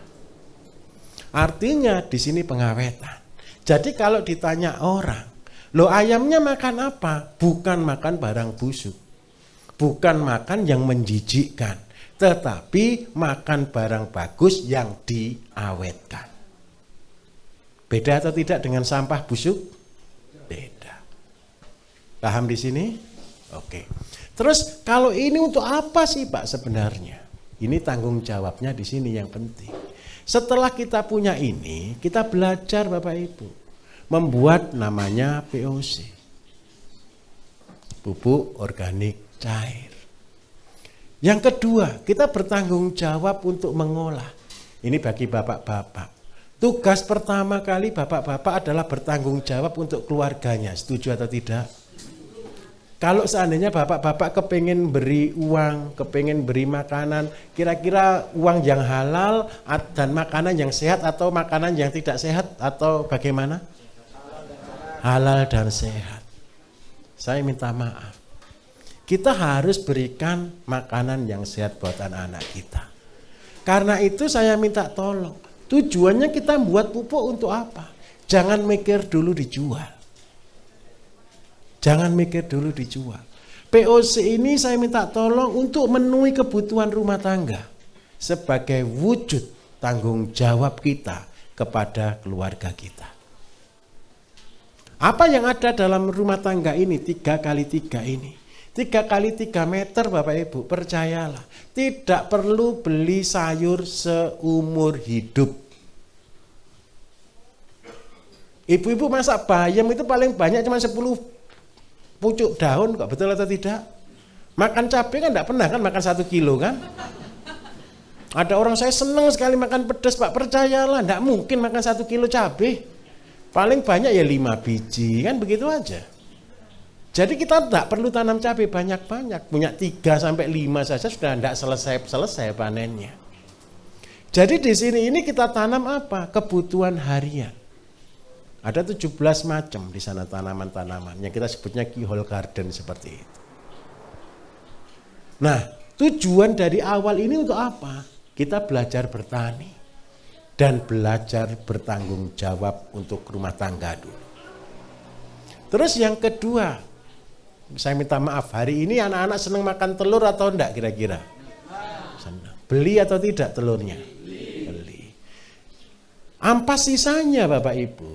Artinya di sini pengawetan. Jadi kalau ditanya orang, loh ayamnya makan apa? Bukan makan barang busuk, bukan makan yang menjijikkan, tetapi makan barang bagus yang diawetkan. Beda atau tidak dengan sampah busuk? Beda. Paham di sini? Oke. Terus kalau ini untuk apa sih Pak sebenarnya? Ini tanggung jawabnya di sini yang penting. Setelah kita punya ini, kita belajar Bapak Ibu membuat namanya POC. Pupuk organik cair. Yang kedua, kita bertanggung jawab untuk mengolah. Ini bagi bapak-bapak. Tugas pertama kali bapak-bapak adalah bertanggung jawab untuk keluarganya. Setuju atau tidak? Kalau seandainya bapak-bapak kepengen beri uang, kepengen beri makanan, kira-kira uang yang halal dan makanan yang sehat atau makanan yang tidak sehat atau bagaimana? Halal dan sehat. Saya minta maaf. Kita harus berikan makanan yang sehat buat anak-anak kita. Karena itu saya minta tolong. Tujuannya kita buat pupuk untuk apa? Jangan mikir dulu dijual. Jangan mikir dulu dijual. POC ini saya minta tolong untuk memenuhi kebutuhan rumah tangga sebagai wujud tanggung jawab kita kepada keluarga kita. Apa yang ada dalam rumah tangga ini 3x3 ini? 3x3 meter Bapak Ibu, percayalah, tidak perlu beli sayur seumur hidup. Ibu-ibu masak bayam itu paling banyak cuma 10 pucuk daun, kok betul atau tidak? Makan cabai kan enggak pernah kan makan 1 kilo kan? Ada orang saya senang sekali makan pedas Pak, percayalah enggak mungkin makan 1 kilo cabai. Paling banyak ya 5 biji, kan begitu aja. Jadi kita tidak perlu tanam cabai banyak-banyak, punya 3 sampai 5 saja sudah tidak selesai panennya. Jadi di sini ini kita tanam apa? Kebutuhan harian. Ada 17 macam di sana tanaman-tanaman yang kita sebutnya keyhole garden seperti itu. Nah, tujuan dari awal ini untuk apa? Kita belajar bertani dan belajar bertanggung jawab untuk rumah tangga dulu. Terus yang kedua, saya minta maaf, hari ini anak-anak senang makan telur atau enggak kira-kira? Senang. Beli atau tidak telurnya? Beli. Ampas sisanya Bapak Ibu,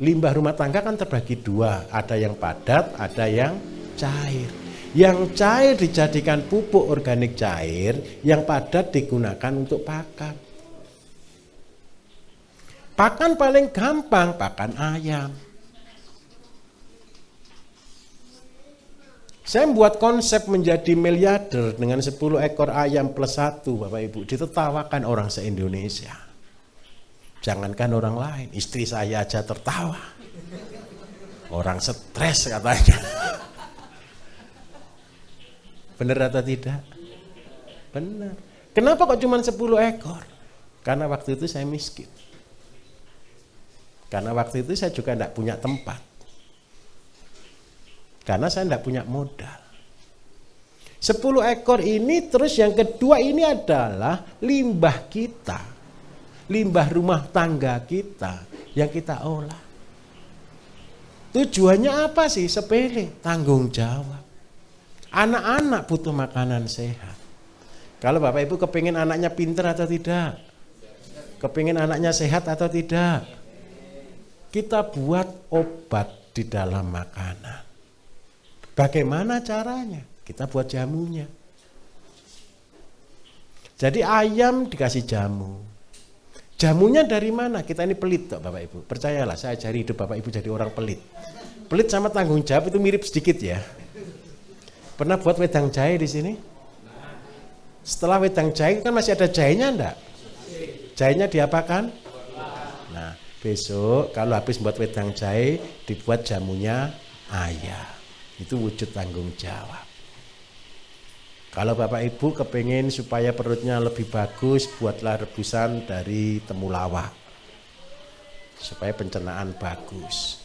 limbah rumah tangga kan terbagi 2, ada yang padat, ada yang cair. Yang cair dijadikan pupuk organik cair, yang padat digunakan untuk pakan. Pakan paling gampang, pakan ayam. Saya membuat konsep menjadi miliarder dengan 10 ekor ayam plus 1, Bapak Ibu. Ditertawakan orang se-Indonesia. Jangankan orang lain, istri saya aja tertawa. Orang stres katanya. Benar atau tidak? Benar. Kenapa kok cuma 10 ekor? Karena waktu itu saya miskin. Karena waktu itu saya juga tidak punya tempat. Karena saya tidak punya modal. 10 ekor ini, terus yang kedua ini adalah limbah kita. Limbah rumah tangga kita yang kita olah. Tujuannya apa sih? Sepele, tanggung jawab. Anak-anak butuh makanan sehat. Kalau Bapak Ibu kepingin anaknya pintar atau tidak? Kepingin anaknya sehat atau tidak? Kita buat obat di dalam makanan. Bagaimana caranya? Kita buat jamunya. Jadi ayam dikasih jamu. Jamunya dari mana? Kita ini pelit, Bapak Ibu. Percayalah, saya cari hidup Bapak Ibu jadi orang pelit. Pelit sama tanggung jawab itu mirip sedikit ya. Pernah buat wedang jahe di sini? Setelah wedang jahe kan masih ada jahenya enggak? Jahenya diapakan? Nah, besok kalau habis buat wedang jahe dibuat jamunya ayam. Itu wujud tanggung jawab. Kalau Bapak Ibu kepengen supaya perutnya lebih bagus, buatlah rebusan dari temulawak supaya pencernaan bagus.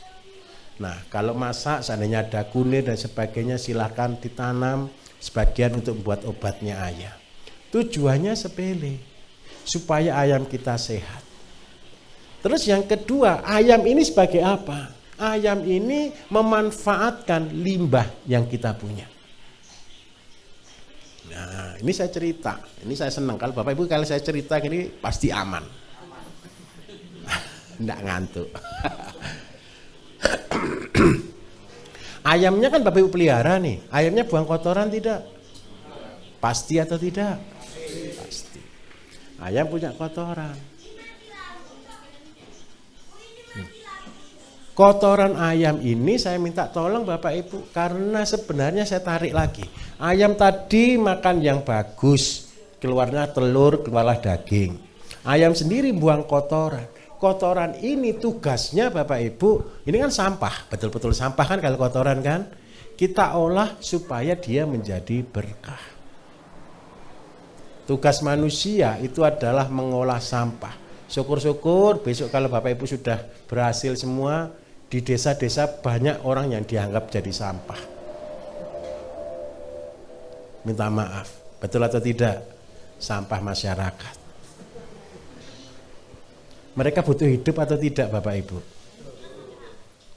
Nah, kalau masak seandainya ada kunir dan sebagainya silakan ditanam sebagian untuk membuat obatnya ayam. Tujuannya sepele, supaya ayam kita sehat. Terus yang kedua, ayam ini sebagai apa? Ayam ini memanfaatkan limbah yang kita punya. Nah, ini saya cerita. Ini saya senang. Kalau Bapak Ibu kalau saya cerita gini pasti aman. Nggak ngantuk. Ayamnya kan Bapak Ibu pelihara nih. Ayamnya buang kotoran tidak? Pasti atau tidak? Pasti. Ayam punya kotoran. Kotoran ayam ini saya minta tolong Bapak Ibu, karena sebenarnya saya tarik lagi. Ayam tadi makan yang bagus, keluarnya telur, keluarlah daging. Ayam sendiri buang kotoran. Kotoran ini tugasnya Bapak Ibu, ini kan sampah, betul-betul sampah kan kalau kotoran kan. Kita olah supaya dia menjadi berkah. Tugas manusia itu adalah mengolah sampah. Syukur-syukur besok kalau Bapak Ibu sudah berhasil semua, di desa-desa banyak orang yang dianggap jadi sampah. Minta maaf, betul atau tidak? Sampah masyarakat. Mereka butuh hidup atau tidak Bapak Ibu?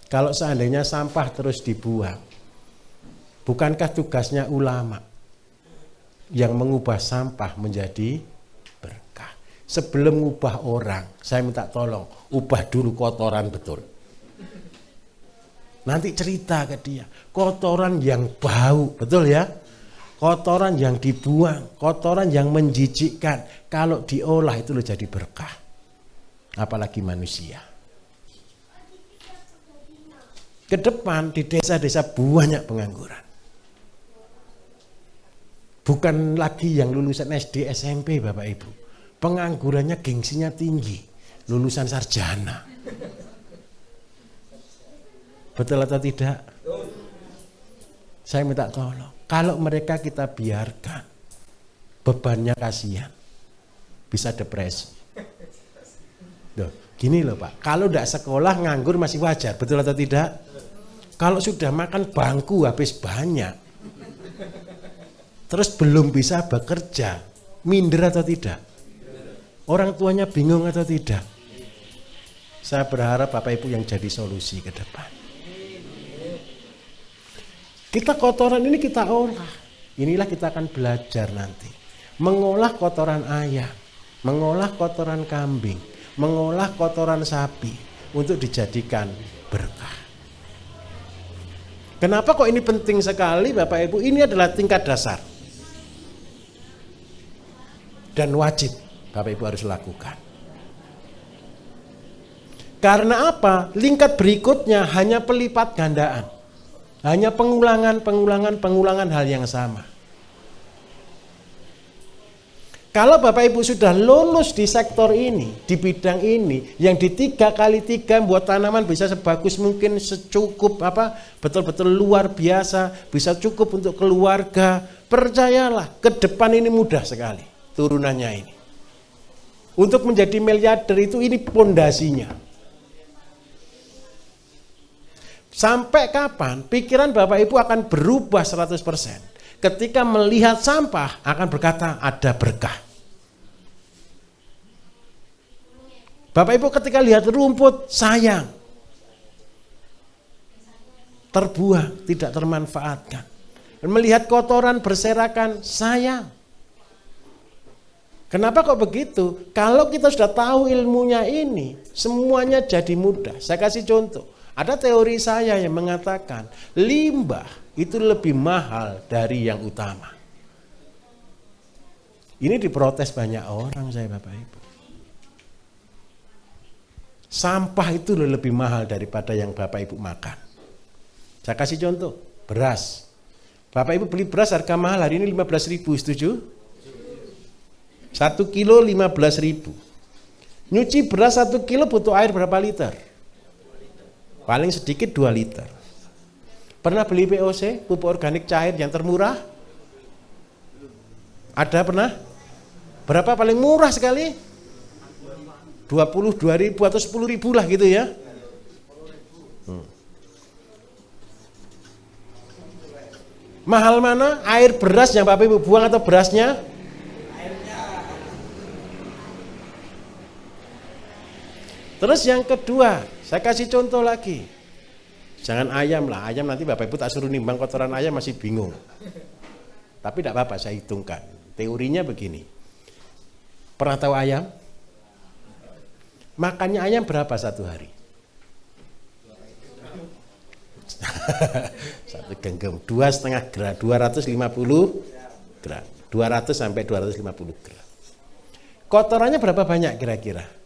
Kalau seandainya sampah terus dibuang, bukankah tugasnya ulama yang mengubah sampah menjadi berkah? Sebelum mengubah orang, saya minta tolong, ubah dulu kotoran betul. Nanti cerita ke dia, kotoran yang bau, betul ya? Kotoran yang dibuang, kotoran yang menjijikkan, kalau diolah itu loh jadi berkah. Apalagi manusia. Ke depan di desa-desa banyak pengangguran. Bukan lagi yang lulusan SD, SMP Bapak Ibu. Penganggurannya gengsinya tinggi, lulusan sarjana. Betul atau tidak? Saya minta tolong. Kalau mereka kita biarkan, bebannya kasihan, bisa depresi. Loh, gini loh Pak, kalau tidak sekolah nganggur masih wajar, betul atau tidak? Kalau sudah makan bangku habis banyak, terus belum bisa bekerja, minder atau tidak? Orang tuanya bingung atau tidak? Saya berharap Bapak Ibu yang jadi solusi ke depan. Kita kotoran ini kita olah. Inilah kita akan belajar nanti. Mengolah kotoran ayam, mengolah kotoran kambing, mengolah kotoran sapi untuk dijadikan berkah. Kenapa kok ini penting sekali Bapak Ibu? Ini adalah tingkat dasar. Dan wajib Bapak Ibu harus lakukan. Karena apa? Tingkat berikutnya hanya pelipat gandaan. Hanya pengulangan hal yang sama. Kalau Bapak Ibu sudah lulus di sektor ini, di bidang ini, yang di 3x3 buat tanaman bisa sebagus mungkin, secukup betul-betul luar biasa, bisa cukup untuk keluarga. Percayalah, ke depan ini mudah sekali turunannya ini. Untuk menjadi miliarder itu ini pondasinya. Sampai kapan pikiran Bapak Ibu akan berubah 100%. Ketika melihat sampah akan berkata ada berkah. Bapak Ibu ketika lihat rumput sayang. Terbuang, tidak termanfaatkan. Melihat kotoran berserakan sayang. Kenapa kok begitu? Kalau kita sudah tahu ilmunya ini, semuanya jadi mudah. Saya kasih contoh. Ada teori saya yang mengatakan limbah itu lebih mahal dari yang utama. Ini diprotes banyak orang saya Bapak Ibu. Sampah itu lebih mahal daripada yang Bapak Ibu makan. Saya kasih contoh, beras. Bapak Ibu beli beras harga mahal hari ini 15.000, setuju? 1 kilo 15.000. Nyuci beras 1 kilo butuh air berapa liter? Paling sedikit 2 liter. Pernah beli POC, pupuk organik cair yang termurah? Ada pernah? Berapa paling murah sekali? 22.000 atau 10.000 lah gitu ya. Mahal mana? Air beras yang Bapak Ibu buang atau berasnya? Terus yang kedua, saya kasih contoh lagi. Jangan ayam lah, ayam nanti Bapak Ibu tak suruh nimbang kotoran ayam masih bingung. Tapi tidak apa-apa, saya hitungkan. Teorinya begini. Pernah tahu ayam? Makannya ayam berapa satu hari? 1 genggam, 2,5 gram, 250 gram. 200 sampai 250 gram. Kotorannya berapa banyak kira-kira?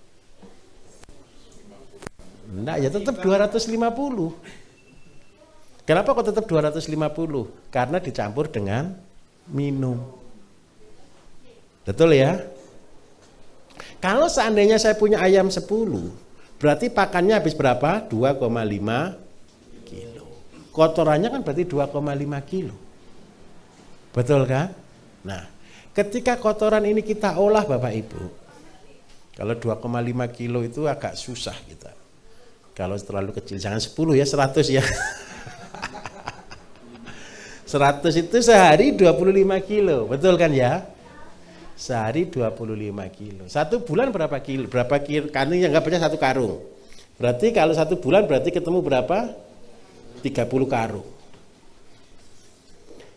Enggak, ya tetap 250. Kenapa kok tetap 250? Karena dicampur dengan minum. Betul ya? Kalau seandainya saya punya ayam 10, berarti pakannya habis berapa? 2,5 kilo. Kotorannya kan berarti 2,5 kilo. Betul kan? Nah, ketika kotoran ini kita olah Bapak Ibu, kalau 2,5 kilo itu agak susah kita. Kalau terlalu kecil, jangan 10 ya, 100 ya. 100 itu sehari 25 kilo, betul kan ya? Sehari 25 kilo. 1 bulan berapa kilo? Berapa kilo? Karena yang nggak percaya 1 karung. Berarti kalau 1 bulan berarti ketemu berapa? 30 karung.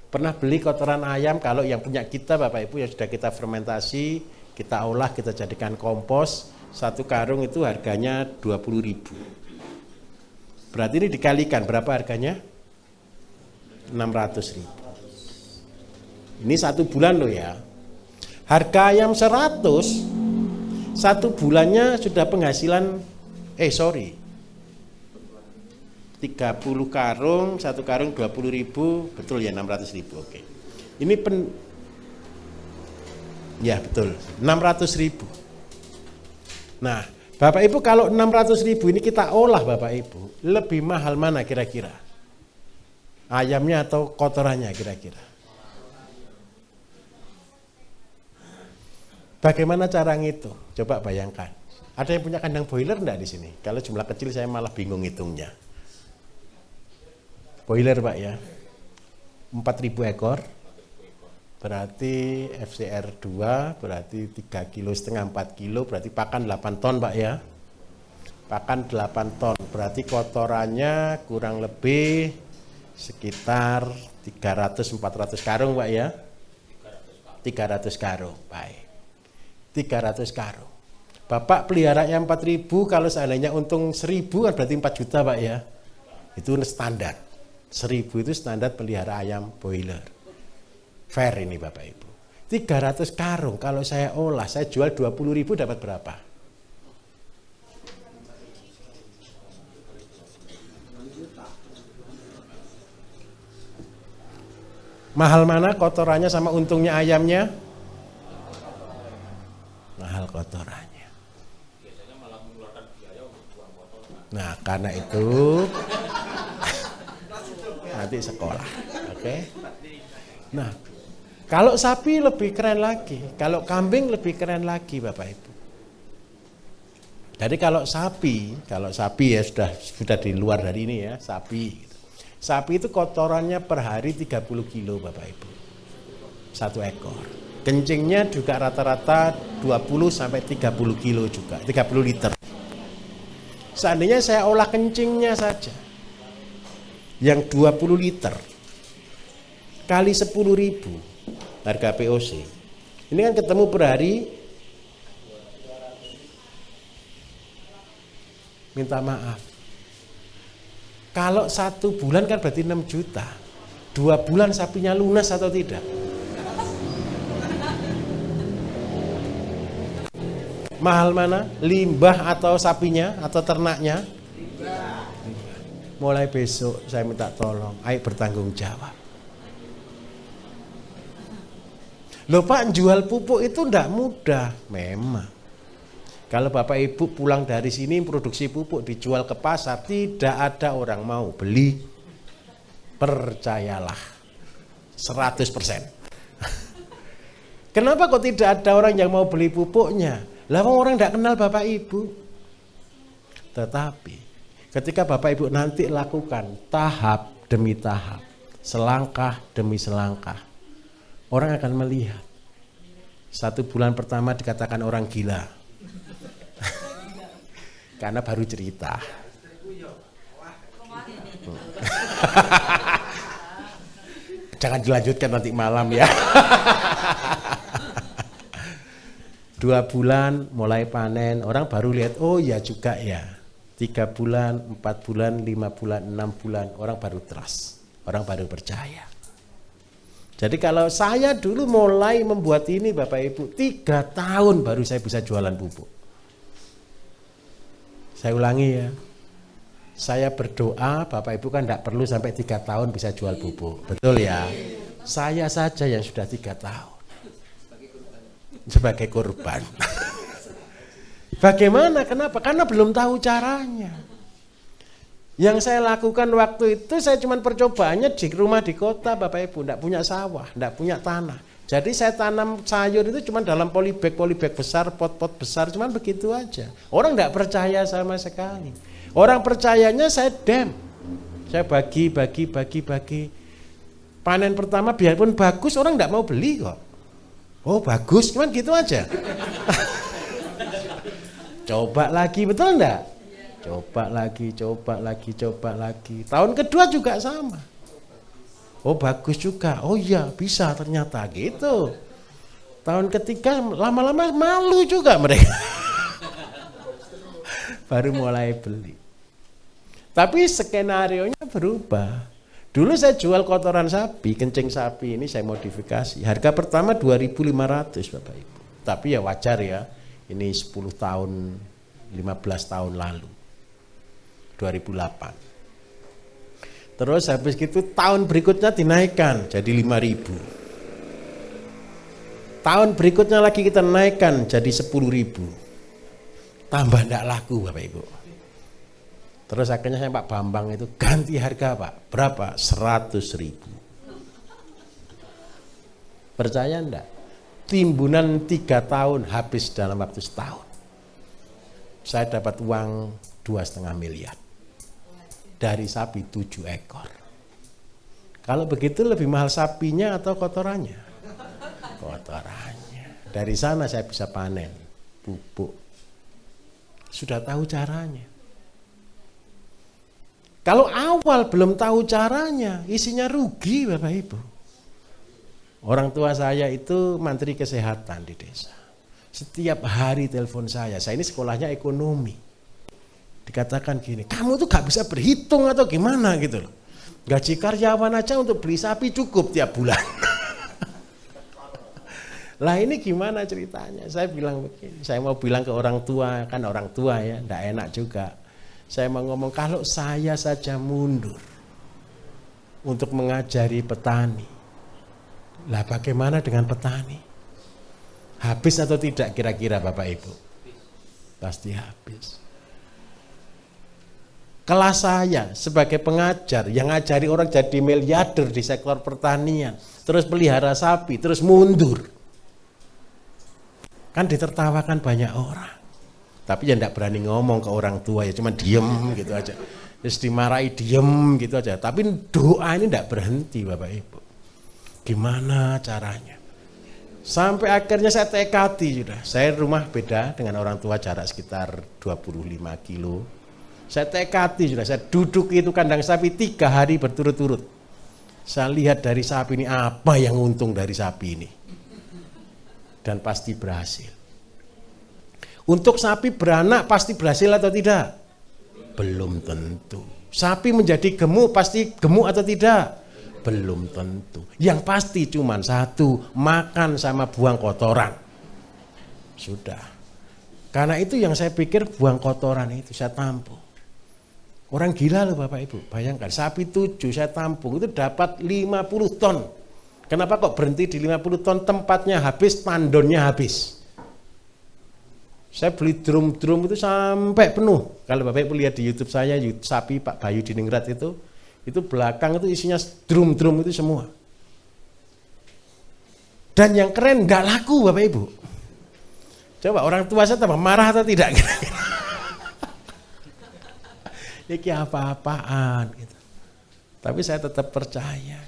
Pernah beli kotoran ayam kalau yang punya kita Bapak Ibu yang sudah kita fermentasi, kita olah, kita jadikan kompos, 1 karung itu harganya 20.000. Berarti ini dikalikan berapa harganya? 600.000. Ini 1 bulan loh ya. Harga ayam 100, 1 bulannya sudah penghasilan 30 karung, 1 karung 20.000, betul ya 600.000. Oke. Ini ya betul, 600.000. Nah, Bapak Ibu kalau 600.000 ini kita olah Bapak Ibu, lebih mahal mana kira-kira? Ayamnya atau kotorannya kira-kira? Bagaimana cara ngitung? Coba bayangkan. Ada yang punya kandang boiler enggak di sini? Kalau jumlah kecil saya malah bingung hitungnya. Boiler Pak ya. 4.000 ekor. Berarti FCR 2 berarti 3,5 kilo 4 kilo berarti pakan 8 ton Pak ya. Pakan 8 ton berarti kotorannya kurang lebih sekitar 300-400 karung Pak ya. 300 karung. Baik. 300 karung. Bapak pelihara yang 4.000 kalau seandainya untung 1.000 kan berarti 4 juta Pak ya. Itu standar. 1.000 itu standar pelihara ayam boiler. Fair ini Bapak Ibu. 300 karung kalau saya olah, saya jual 20.000 dapat berapa? Mahal mana kotorannya sama untungnya ayamnya? Mahal kotorannya. Nah, karena itu nanti sekolah. Oke. Nah, kalau sapi lebih keren lagi, kalau kambing lebih keren lagi Bapak Ibu. Jadi kalau sapi ya sudah di luar dari ini ya, sapi. Sapi itu kotorannya per hari 30 kilo Bapak Ibu. 1 ekor. Kencingnya juga rata-rata 20 sampai 30 kilo juga, 30 liter. Seandainya saya olah kencingnya saja yang 20 liter kali 10.000 harga POC. Ini kan ketemu per hari, minta maaf. Kalau 1 bulan kan berarti 6 juta. 2 bulan sapinya lunas atau tidak? Mahal mana? Limbah atau sapinya atau ternaknya? Limbah. Mulai besok saya minta tolong, ayo bertanggung jawab. Loh Pak, jual pupuk itu enggak mudah. Memang. Kalau Bapak Ibu pulang dari sini produksi pupuk dijual ke pasar, tidak ada orang mau beli. Percayalah. 100%. Kenapa kok tidak ada orang yang mau beli pupuknya? Lah orang tidak kenal Bapak Ibu. Tetapi ketika Bapak Ibu nanti lakukan tahap demi tahap, selangkah demi selangkah, orang akan melihat. 1 bulan pertama dikatakan orang gila. Karena baru cerita. Jangan dilanjutkan nanti malam ya. 2 bulan mulai panen, orang baru lihat, oh ya juga ya. 3 bulan, 4 bulan, 5 bulan, 6 bulan, orang baru trust, orang baru percaya. Jadi kalau saya dulu mulai membuat ini Bapak Ibu, 3 tahun baru saya bisa jualan pupuk. Saya ulangi ya, saya berdoa Bapak Ibu kan tidak perlu sampai 3 tahun bisa jual pupuk, betul ya? Saya saja yang sudah 3 tahun. Sebagai korban. Bagaimana? Kenapa? Karena belum tahu caranya. Yang saya lakukan waktu itu saya cuma percobaannya di rumah di kota Bapak Ibu, enggak punya sawah, enggak punya tanah. Jadi saya tanam sayur itu cuma dalam polybag besar, pot-pot besar, cuma begitu aja. Orang enggak percaya sama sekali. Orang percayanya saya dem. Saya bagi. Panen pertama biarpun bagus orang enggak mau beli kok. Oh bagus, cuman gitu aja. Coba lagi, betul enggak? Coba lagi. Tahun kedua juga sama. Oh bagus juga, oh iya bisa ternyata gitu. Tahun ketiga lama-lama malu juga mereka. Baru mulai beli. Tapi skenarionya berubah. Dulu saya jual kotoran sapi, kencing sapi ini saya modifikasi. Harga pertama 2.500 Bapak Ibu. Tapi ya wajar ya, ini 10 tahun, 15 tahun lalu. 2008. Terus habis itu tahun berikutnya dinaikkan jadi 5.000. Tahun berikutnya lagi kita naikkan jadi 10.000. Tambah enggak laku Bapak Ibu. Terus akhirnya saya Pak Bambang itu ganti harga Pak. Berapa? 100.000. Percaya enggak? Timbunan 3 tahun habis dalam waktu setahun. Saya dapat uang 2,5 miliar. Dari sapi 7 ekor. Kalau begitu lebih mahal sapinya atau kotorannya? Kotorannya. Dari sana saya bisa panen pupuk. Sudah tahu caranya. Kalau awal belum tahu caranya, isinya rugi Bapak Ibu. Orang tua saya itu menteri kesehatan di desa. Setiap hari telepon saya ini sekolahnya ekonomi. Dikatakan gini, kamu tuh gak bisa berhitung atau gimana gitu loh. Gaji karyawan aja untuk beli sapi cukup tiap bulan. Lah ini gimana ceritanya? Saya bilang begini, saya mau bilang ke orang tua, kan orang tua ya, enggak enak juga. Saya mau ngomong kalau saya saja mundur untuk mengajari petani. Lah bagaimana dengan petani? Habis atau tidak kira-kira Bapak Ibu? Pasti habis. Kelas saya sebagai pengajar yang ngajari orang jadi miliarder di sektor pertanian, terus pelihara sapi, terus mundur. Kan ditertawakan banyak orang. Tapi ya enggak berani ngomong ke orang tua ya, cuma diem gitu aja. Terus dimarahi diem gitu aja. Tapi doa ini enggak berhenti Bapak Ibu. Gimana caranya? Sampai akhirnya saya tekadi sudah. Saya rumah beda dengan orang tua jarak sekitar 25 kilo. Saya tekadi sudah, saya duduk itu kandang sapi 3 hari berturut-turut. Saya lihat dari sapi ini apa yang untung dari sapi ini. Dan pasti berhasil. Untuk sapi beranak pasti berhasil atau tidak? Belum tentu. Sapi menjadi gemuk pasti gemuk atau tidak? Belum tentu. Yang pasti cuma satu, makan sama buang kotoran. Sudah. Karena itu yang saya pikir buang kotoran itu saya tampung. Orang gila loh Bapak Ibu, bayangkan sapi 7 saya tampung itu dapat 50 ton. Kenapa kok berhenti di 50 ton? Tempatnya habis, tandonnya habis. Saya beli drum-drum itu sampai penuh. Kalau Bapak Ibu lihat di YouTube saya, sapi Pak Bayu di Ningrat itu belakang itu isinya drum-drum itu semua. Dan yang keren nggak laku Bapak Ibu. Coba orang tua saya tambah marah atau tidak? Ini apa-apaan gitu. Tapi saya tetap percaya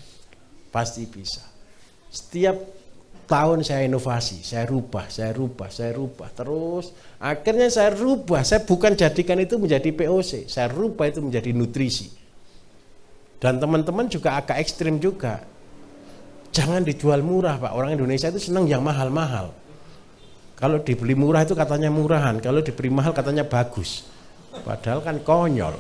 pasti bisa. Setiap tahun saya inovasi, saya rubah. Terus akhirnya saya rubah, saya bukan jadikan itu menjadi POC, saya rubah itu menjadi nutrisi. Dan teman-teman juga agak ekstrim juga. Jangan dijual murah Pak, orang Indonesia itu senang yang mahal-mahal. Kalau dibeli murah itu katanya murahan, kalau dibeli mahal katanya bagus. Padahal kan konyol.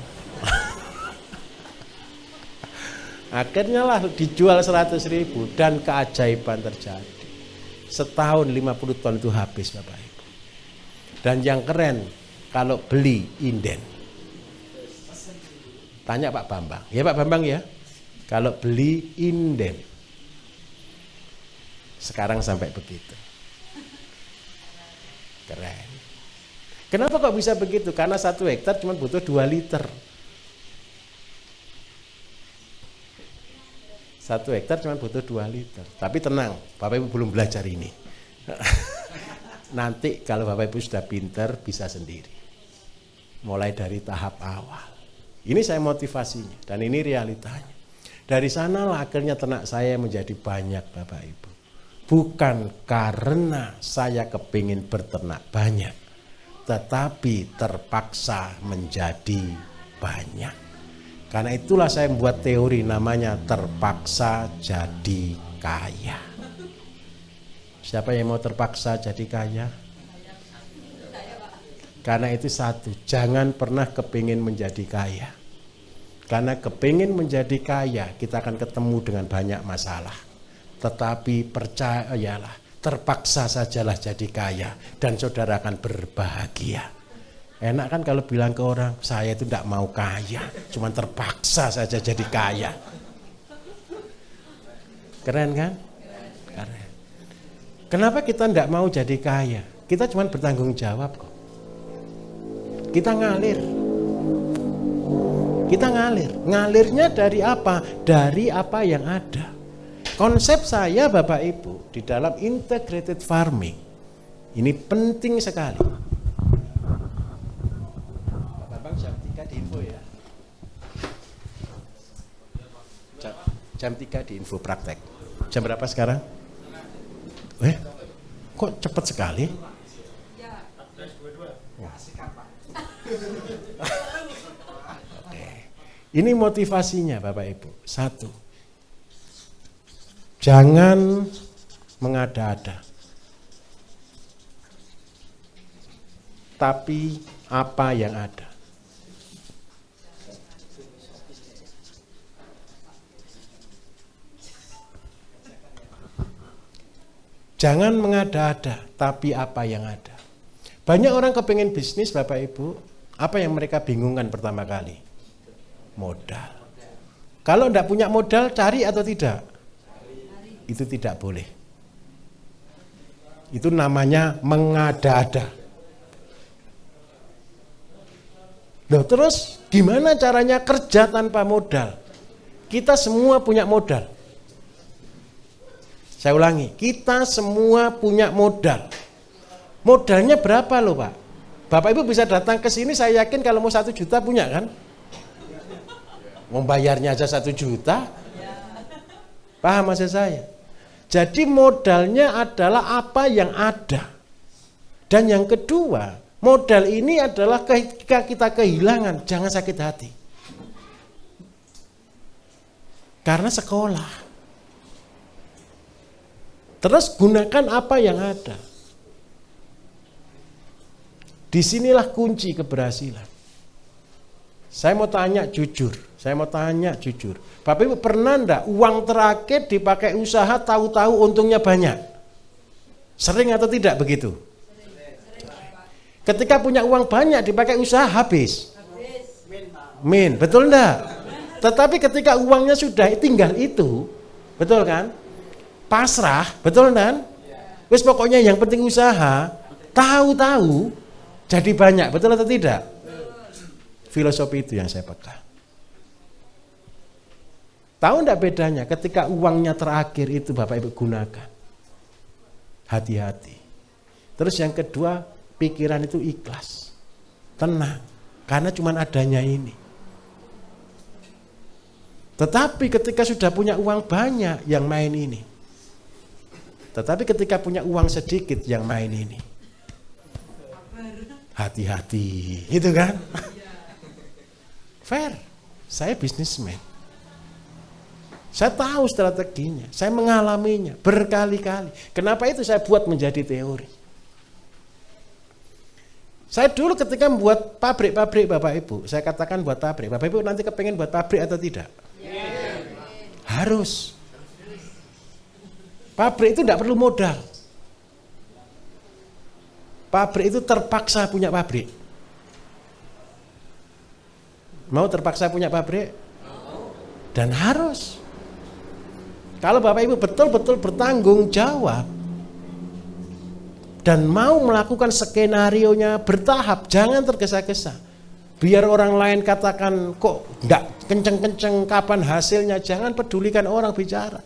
Akhirnya lah dijual 100.000 dan keajaiban terjadi. Setahun 50 ton itu habis Bapak Ibu. Dan yang keren kalau beli inden. Tanya Pak Bambang. Ya Pak Bambang ya. Kalau beli inden. Sekarang sampai begitu. Keren. Kenapa kok bisa begitu? Karena 1 hektar cuma butuh 2 liter. 1 hektar cuma butuh 2 liter. Tapi tenang, Bapak Ibu belum belajar ini. Nanti kalau Bapak Ibu sudah pinter bisa sendiri. Mulai dari tahap awal. Ini saya motivasinya dan ini realitanya. Dari sanalah akhirnya ternak saya menjadi banyak Bapak Ibu. Bukan karena saya kepingin berternak banyak, tetapi terpaksa menjadi banyak. Karena itulah saya membuat teori namanya terpaksa jadi kaya. Siapa yang mau terpaksa jadi kaya? Karena itu satu, jangan pernah kepingin menjadi kaya. Karena kepingin menjadi kaya, kita akan ketemu dengan banyak masalah. Tetapi percayalah, terpaksa sajalah jadi kaya dan saudara akan berbahagia. Enak kan kalau bilang ke orang, saya itu tidak mau kaya, cuma terpaksa saja jadi kaya. Keren kan? Keren. Kenapa kita tidak mau jadi kaya? Kita cuma bertanggung jawab kok. Kita ngalir. Kita ngalir. Ngalirnya dari apa? Dari apa yang ada. Konsep saya Bapak Ibu di dalam integrated farming ini penting sekali. Pak Bambang jam 3 di info ya. Jam 3 di info praktek. Jam berapa sekarang? Kok cepat sekali? Ini motivasinya Bapak Ibu. 1. Jangan mengada-ada. Tapi apa yang ada. Jangan mengada-ada, tapi apa yang ada. Banyak orang kepengen bisnis Bapak Ibu, apa yang mereka bingungkan pertama kali? Modal. Kalau tidak punya modal, cari atau tidak? Itu tidak boleh. Itu namanya mengada-ada. Loh, terus gimana caranya kerja tanpa modal? Kita semua punya modal. Saya ulangi, kita semua punya modal. Modalnya berapa loh Pak? Bapak Ibu bisa datang ke sini, saya yakin kalau mau 1 juta punya kan? Membayarnya aja 1 juta. Paham maksud saya? Jadi modalnya adalah apa yang ada. Dan yang kedua, modal ini adalah ketika kita kehilangan, jangan sakit hati. Karena sekolah. Terus gunakan apa yang ada. Disinilah kunci keberhasilan. Saya mau tanya jujur. Bapak Ibu pernah enggak uang terakhir dipakai usaha tahu-tahu untungnya banyak? Sering atau tidak begitu? Ketika punya uang banyak dipakai usaha habis. Min, betul enggak? Tetapi ketika uangnya sudah tinggal itu, betul kan? Pasrah, betul kan? Wis pokoknya yang penting usaha, tahu-tahu jadi banyak, betul atau tidak? Filosofi itu yang saya pegang. Tahu enggak bedanya ketika uangnya terakhir itu Bapak Ibu gunakan? Hati-hati. Terus yang kedua, pikiran itu ikhlas. Tenang, karena cuma adanya ini. Tetapi ketika sudah punya uang banyak, yang main ini. Tetapi ketika punya uang sedikit, yang main ini. Hati-hati, gitu kan? Fair, saya bisnismen. Saya tahu strateginya, saya mengalaminya berkali-kali. Kenapa itu saya buat menjadi teori? Saya dulu ketika membuat pabrik-pabrik Bapak Ibu, saya katakan buat pabrik. Bapak Ibu nanti kepengen buat pabrik atau tidak? Harus. Pabrik itu tidak perlu modal. Pabrik itu terpaksa punya pabrik. Mau terpaksa punya pabrik? Dan harus. Kalau Bapak Ibu betul-betul bertanggung jawab dan mau melakukan skenarionya bertahap, jangan tergesa-gesa. Biar orang lain katakan kok enggak kenceng-kenceng kapan hasilnya, jangan pedulikan orang bicara.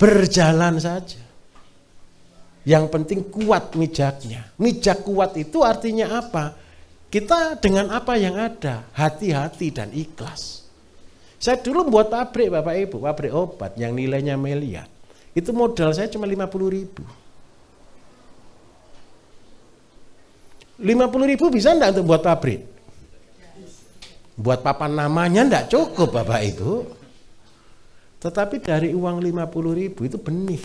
Berjalan saja. Yang penting kuat mijaknya. Mijak kuat itu artinya apa? Kita dengan apa yang ada, hati-hati dan ikhlas. Saya dulu buat pabrik Bapak Ibu, pabrik obat yang nilainya miliar. Itu modal saya cuma 50.000. 50.000 bisa enggak untuk buat pabrik? Buat papan namanya enggak cukup Bapak Ibu. Tetapi dari uang 50.000 itu benih.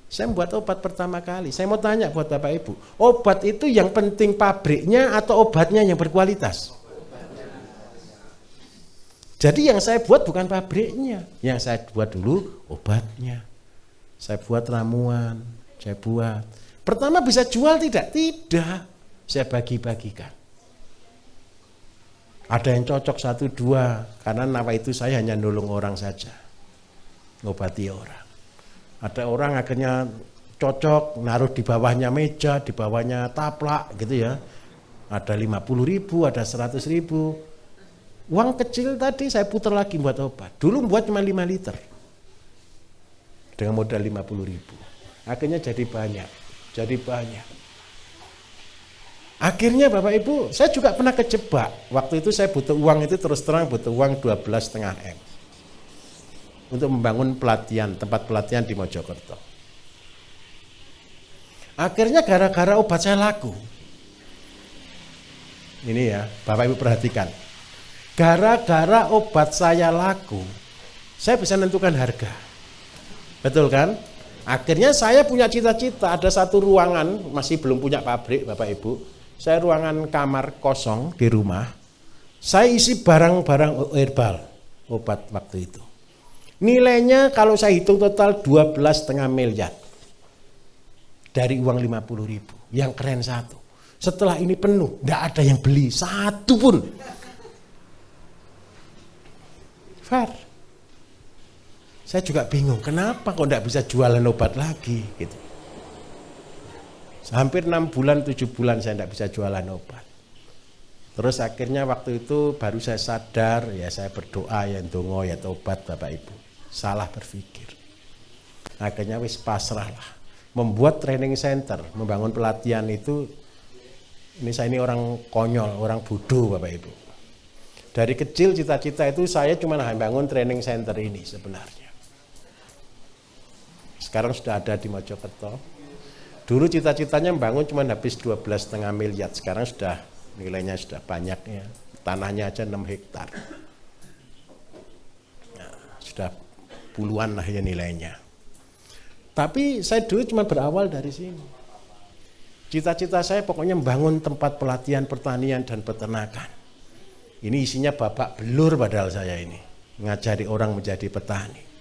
Saya membuat obat pertama kali. Saya mau tanya buat Bapak Ibu, obat itu yang penting pabriknya atau obatnya yang berkualitas? Jadi yang saya buat bukan pabriknya, yang saya buat dulu obatnya. Saya buat ramuan, saya buat. Pertama bisa jual tidak? Tidak. Saya bagi-bagikan. Ada yang cocok 1-2, karena nama itu saya hanya nolong orang saja. Ngobati orang. Ada orang akhirnya cocok, naruh di bawahnya meja, di bawahnya taplak gitu ya. Ada 50.000, ada 100.000. Uang kecil tadi saya putar lagi buat obat. Dulu buat cuma 5 liter. Dengan modal 50.000. Akhirnya jadi banyak. Akhirnya Bapak Ibu, saya juga pernah kejebak. Waktu itu saya butuh uang itu terus terang butuh uang 12,5 M. Untuk membangun tempat pelatihan di Mojokerto. Akhirnya gara-gara obat saya laku. Ini ya, Bapak Ibu perhatikan. Gara-gara obat saya laku, saya bisa menentukan harga. Betul kan? Akhirnya saya punya cita-cita, ada satu ruangan, masih belum punya pabrik Bapak Ibu. Saya ruangan kamar kosong di rumah. Saya isi barang-barang herbal, obat waktu itu. Nilainya kalau saya hitung total 12,5 miliar. Dari uang 50.000. Yang keren satu. Setelah ini penuh, tidak ada yang beli satu pun. Fair. Saya juga bingung, kenapa kok tidak bisa jualan obat lagi gitu. Hampir 6 bulan, 7 bulan saya tidak bisa jualan obat. Terus akhirnya waktu itu baru saya sadar, ya saya berdoa, ya ndonga, ya tobat Bapak Ibu. Salah berpikir. Akhirnya wis pasrah lah. Membuat training center, membangun pelatihan itu, saya ini orang konyol, orang bodoh Bapak Ibu. Dari kecil cita-cita itu saya cuma bangun training center ini sebenarnya. Sekarang sudah ada di Mojokerto. Dulu cita-citanya membangun cuma habis 12,5 miliar. Sekarang sudah nilainya sudah banyak ya. Tanahnya aja 6 hektar. Nah, sudah puluhan lah ya nilainya. Tapi saya dulu cuma berawal dari sini. Cita-cita saya pokoknya membangun tempat pelatihan pertanian dan peternakan. Ini isinya babak belur padahal saya ini. Ngajari orang menjadi petani.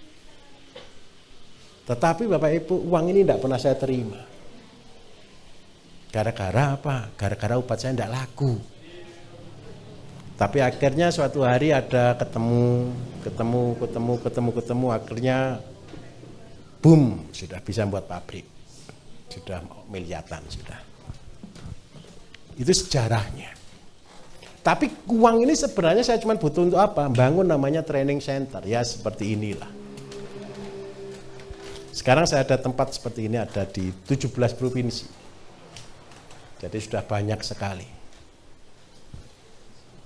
Tetapi Bapak Ibu, uang ini tidak pernah saya terima. Gara-gara apa? Gara-gara obat saya tidak laku. Tapi akhirnya suatu hari ada ketemu, akhirnya boom, sudah bisa buat pabrik. Sudah miliatan sudah. Itu sejarahnya. Tapi uang ini sebenarnya saya cuma butuh untuk apa? Bangun namanya training center. Ya seperti inilah. Sekarang saya ada tempat seperti ini ada di 17 provinsi. Jadi sudah banyak sekali.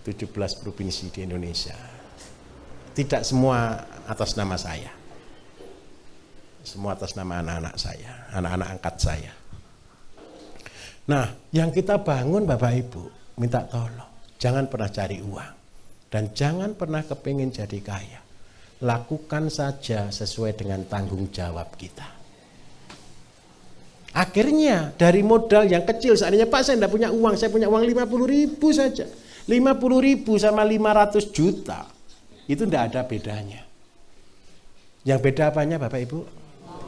17 provinsi di Indonesia. Tidak semua atas nama saya. Semua atas nama anak-anak saya, anak-anak angkat saya. Nah, yang kita bangun Bapak Ibu, minta tolong. Jangan pernah cari uang. Dan jangan pernah kepingin jadi kaya. Lakukan saja sesuai dengan tanggung jawab kita. Akhirnya dari modal yang kecil, seandainya Pak saya tidak punya uang, saya punya uang 50.000 saja. 50.000 sama 500 juta, itu tidak ada bedanya. Yang beda apanya Bapak Ibu?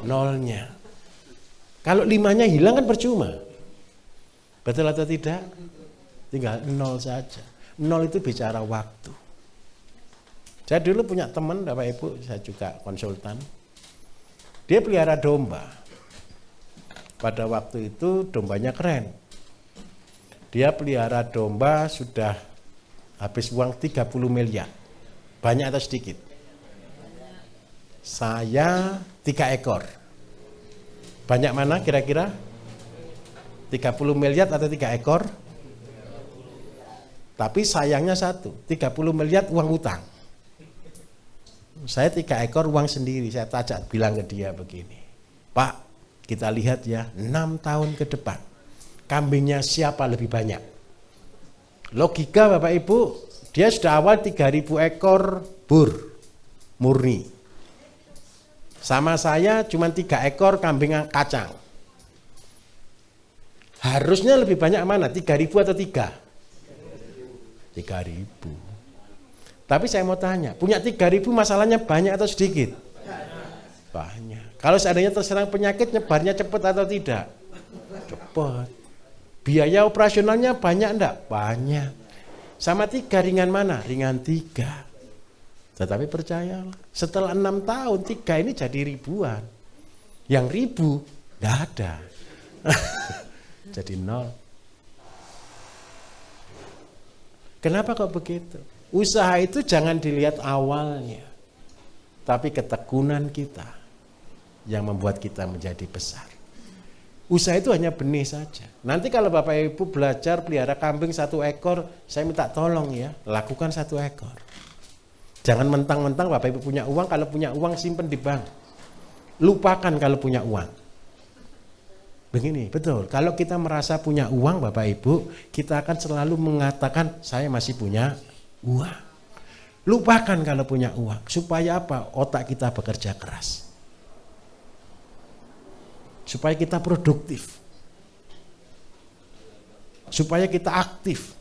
Nolnya. Kalau 5-nya hilang kan percuma. Betul atau tidak? Tinggal 0 saja. 0 itu bicara waktu. Saya dulu punya teman Bapak Ibu, saya juga konsultan. Dia pelihara domba. Pada waktu itu dombanya keren. Dia pelihara domba sudah habis uang 30 miliar. Banyak atau sedikit? Saya 3 ekor. Banyak mana kira-kira? 30 miliar atau 3 ekor? Tapi sayangnya satu, 30 miliar uang utang. Saya 3 ekor uang sendiri. Saya tajak bilang ke dia begini, Pak, kita lihat ya 6 tahun ke depan kambingnya siapa lebih banyak. Logika Bapak Ibu, dia sudah awal 3.000 ekor murni. Sama saya cuma 3 ekor kambing kacang. Harusnya lebih banyak mana? 3.000 atau 3? 3.000. Tapi saya mau tanya, punya 3.000 masalahnya banyak atau sedikit? Banyak. Kalau seandainya terserang penyakit, nyebarnya cepat atau tidak? Cepat. Biaya operasionalnya banyak enggak? Banyak. Sama 3 ringan mana? Ringan 3. Tetapi percayalah, setelah 6 tahun 3 ini jadi ribuan. Yang 1.000 enggak ada. Jadi 0. Kenapa kok begitu? Usaha itu jangan dilihat awalnya, tapi ketekunan kita yang membuat kita menjadi besar. Usaha itu hanya benih saja. Nanti kalau Bapak Ibu belajar pelihara kambing 1 ekor, saya minta tolong ya, lakukan 1 ekor. Jangan mentang-mentang Bapak Ibu punya uang, kalau punya uang simpen di bank. Lupakan kalau punya uang. Begini, betul. Kalau kita merasa punya uang Bapak Ibu, kita akan selalu mengatakan saya masih punya uang. Lupakan kalau punya uang. Supaya apa? Otak kita bekerja keras. Supaya kita produktif. Supaya kita aktif.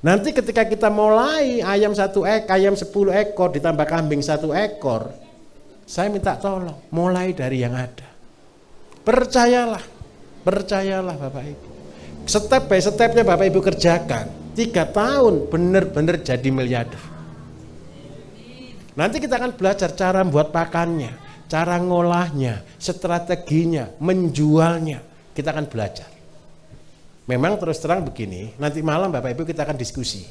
Nanti ketika kita mulai ayam 1 ekor, ayam 10 ekor ditambah kambing 1 ekor, saya minta tolong mulai dari yang ada. Percayalah Bapak Ibu. Step by stepnya Bapak Ibu kerjakan. 3 tahun benar-benar jadi miliarder. Nanti kita akan belajar cara membuat pakannya, cara ngolahnya, strateginya, menjualnya. Kita akan belajar. Memang terus terang begini, nanti malam Bapak Ibu kita akan diskusi.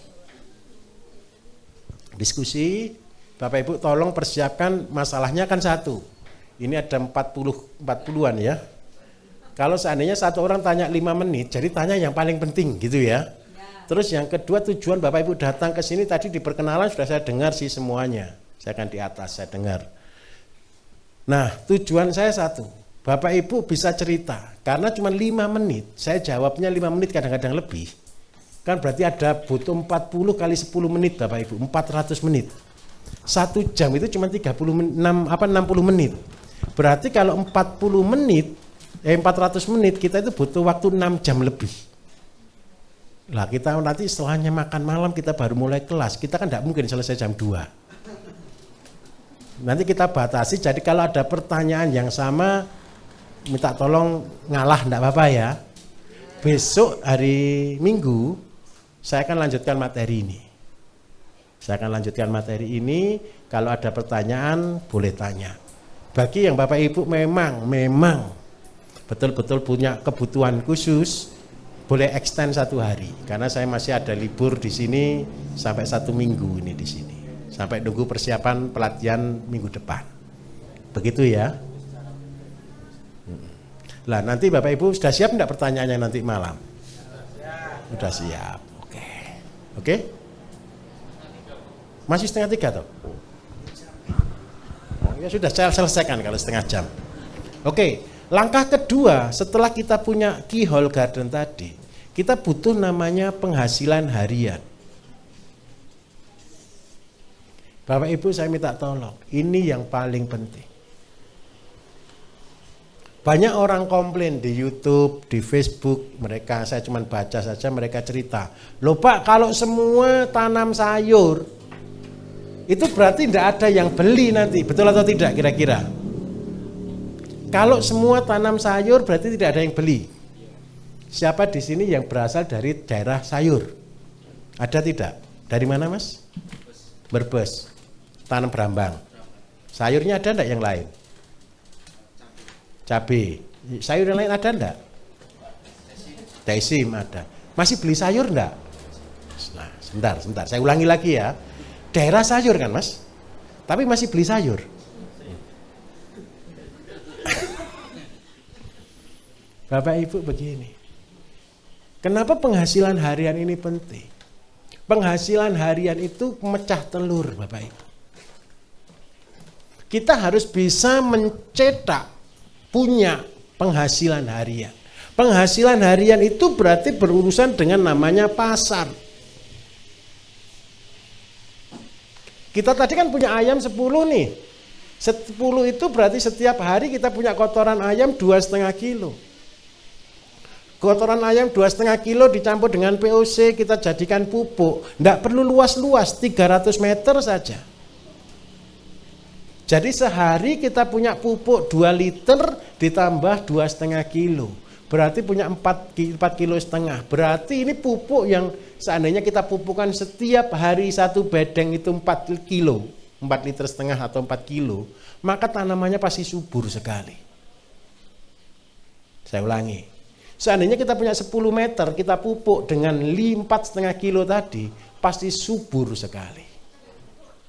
Bapak Ibu tolong persiapkan, masalahnya kan 1. Ini ada 40-an ya. Kalau seandainya 1 orang tanya 5 menit, jadi tanya yang paling penting gitu ya. Terus yang kedua, tujuan Bapak Ibu datang ke sini tadi di perkenalan sudah saya dengar sih semuanya. Saya akan di atas, saya dengar. Nah, tujuan saya 1, Bapak Ibu bisa cerita, karena cuma 5 menit, saya jawabnya 5 menit kadang-kadang lebih. Kan berarti ada butuh 40 kali 10 menit Bapak Ibu, 400 menit. 1 jam itu cuma 60 menit. Berarti kalau 400 menit kita itu butuh waktu 6 jam lebih. Lah kita nanti setelahnya makan malam kita baru mulai kelas, kita kan tidak mungkin selesai jam 2. Nanti kita batasi, jadi kalau ada pertanyaan yang sama, minta tolong ngalah enggak apa-apa ya. Besok hari Minggu, saya akan lanjutkan materi ini. Kalau ada pertanyaan, boleh tanya. Bagi yang Bapak Ibu memang betul-betul punya kebutuhan khusus, boleh extend 1 hari. Karena saya masih ada libur di sini sampai 1 minggu ini di sini. Sampai nunggu persiapan pelatihan minggu depan. Begitu ya. Lah nanti Bapak Ibu sudah siap enggak pertanyaannya nanti malam? Sudah siap. Oke. Masih 2:30 toh? Ya sudah, saya selesaikan kalau 1/2 jam. Oke, langkah kedua setelah kita punya keyhole garden tadi, kita butuh namanya penghasilan harian. Bapak Ibu saya minta tolong, ini yang paling penting. Banyak orang komplain di YouTube, di Facebook, mereka saya cuma baca saja, mereka cerita, loh Pak kalau semua tanam sayur, itu berarti tidak ada yang beli nanti, betul atau tidak kira-kira? Kalau semua tanam sayur berarti tidak ada yang beli. Siapa di sini yang berasal dari daerah sayur? Ada tidak? Dari mana Mas? Brebes. Tanam berambang. Sayurnya ada enggak yang lain? Cabai. Sayur yang lain ada enggak? Desim ada. Masih beli sayur enggak? Nah, sebentar. Saya ulangi lagi ya. Daerah sayur kan Mas? Tapi masih beli sayur. Bapak Ibu begini. Kenapa penghasilan harian ini penting? Penghasilan harian itu mecah telur Bapak Ibu. Kita harus bisa mencetak punya penghasilan harian. Penghasilan harian itu berarti berurusan dengan namanya pasar. Kita tadi kan punya ayam 10 nih. 10 itu berarti setiap hari kita punya kotoran ayam 2,5 kilo. Kotoran ayam 2,5 kilo dicampur dengan POC kita jadikan pupuk. Tidak perlu luas-luas, 300 meter saja. Jadi sehari kita punya pupuk 2 liter ditambah 2,5 kilo. Berarti punya 4,5 kilo. Berarti ini pupuk yang seandainya kita pupukkan setiap hari 1 bedeng itu 4 kilo. 4,5 liter atau 4 kilo. Maka tanamannya pasti subur sekali. Saya ulangi. Seandainya kita punya 10 meter, kita pupuk dengan 4,5 kilo tadi, pasti subur sekali.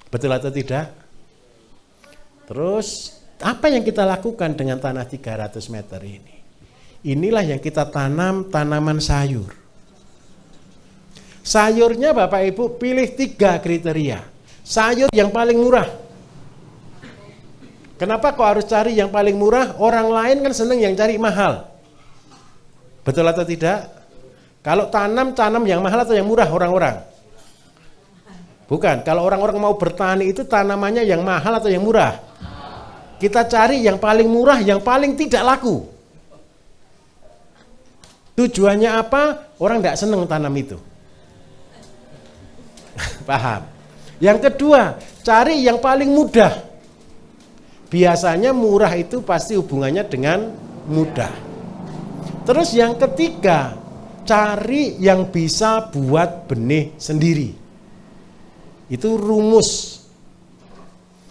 Betul atau tidak? Terus, apa yang kita lakukan dengan tanah 300 meter ini? Inilah yang kita tanam tanaman sayur. Sayurnya Bapak Ibu pilih 3 kriteria. Sayur yang paling murah. Kenapa kok harus cari yang paling murah? Orang lain kan seneng yang cari mahal. Betul atau tidak? Kalau tanam yang mahal atau yang murah orang-orang? Bukan, kalau orang-orang mau bertani itu tanamannya yang mahal atau yang murah? Kita cari yang paling murah, yang paling tidak laku. Tujuannya apa? Orang tidak seneng tanam itu. Paham? Yang kedua, cari yang paling mudah. Biasanya murah itu pasti hubungannya dengan mudah. Terus yang ketiga, cari yang bisa buat benih sendiri. Itu rumus.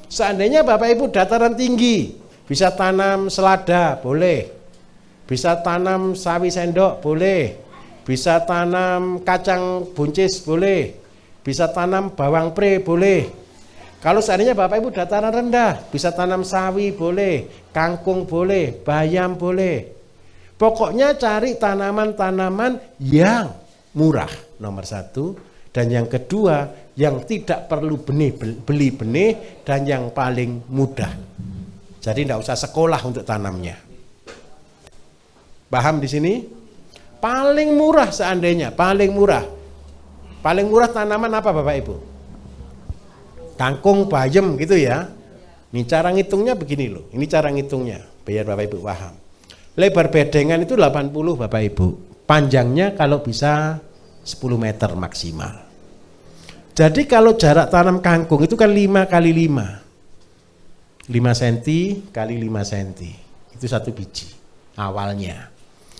Seandainya Bapak Ibu dataran tinggi, bisa tanam selada, boleh. Bisa tanam sawi sendok, boleh. Bisa tanam kacang buncis, boleh. Bisa tanam bawang pre, boleh. Kalau seandainya Bapak Ibu dataran rendah, bisa tanam sawi, boleh. Kangkung, boleh. Bayam, boleh. Pokoknya cari tanaman-tanaman yang murah, nomor 1. Dan yang kedua, yang tidak perlu beli benih, dan yang paling mudah. Jadi tidak usah sekolah untuk tanamnya. Paham di sini? Paling murah seandainya, paling murah. Paling murah tanaman apa Bapak Ibu? Kangkung, bayam gitu ya. Ini cara ngitungnya begini loh. Ini cara ngitungnya, biar Bapak Ibu paham. Lebar bedengan itu 80 Bapak Ibu. Panjangnya kalau bisa 10 meter maksimal. Jadi kalau jarak tanam kangkung itu kan 5 kali 5. 5 cm kali 5 cm. Itu 1 biji awalnya.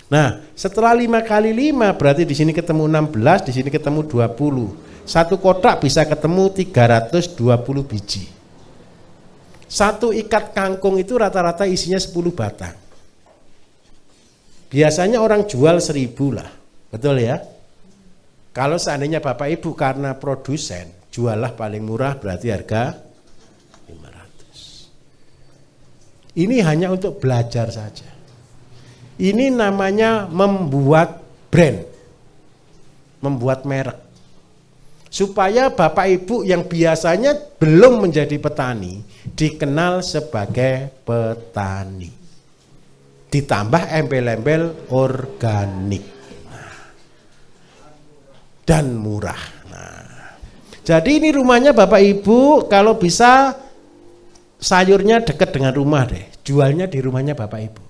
Nah, setelah 5 kali 5 berarti di sini ketemu 16, di sini ketemu 20. Satu kotak bisa ketemu 320 biji. Satu ikat kangkung itu rata-rata isinya 10 batang. Biasanya orang jual 1.000 lah, betul ya? Kalau seandainya Bapak Ibu karena produsen, jualah paling murah berarti harga 500. Ini hanya untuk belajar saja. Ini namanya membuat brand, membuat merek. Supaya Bapak Ibu yang biasanya belum menjadi petani, dikenal sebagai petani. Ditambah embel-embel organik dan murah. Nah, jadi ini rumahnya Bapak Ibu, kalau bisa sayurnya dekat dengan rumah deh, jualnya di rumahnya Bapak Ibu.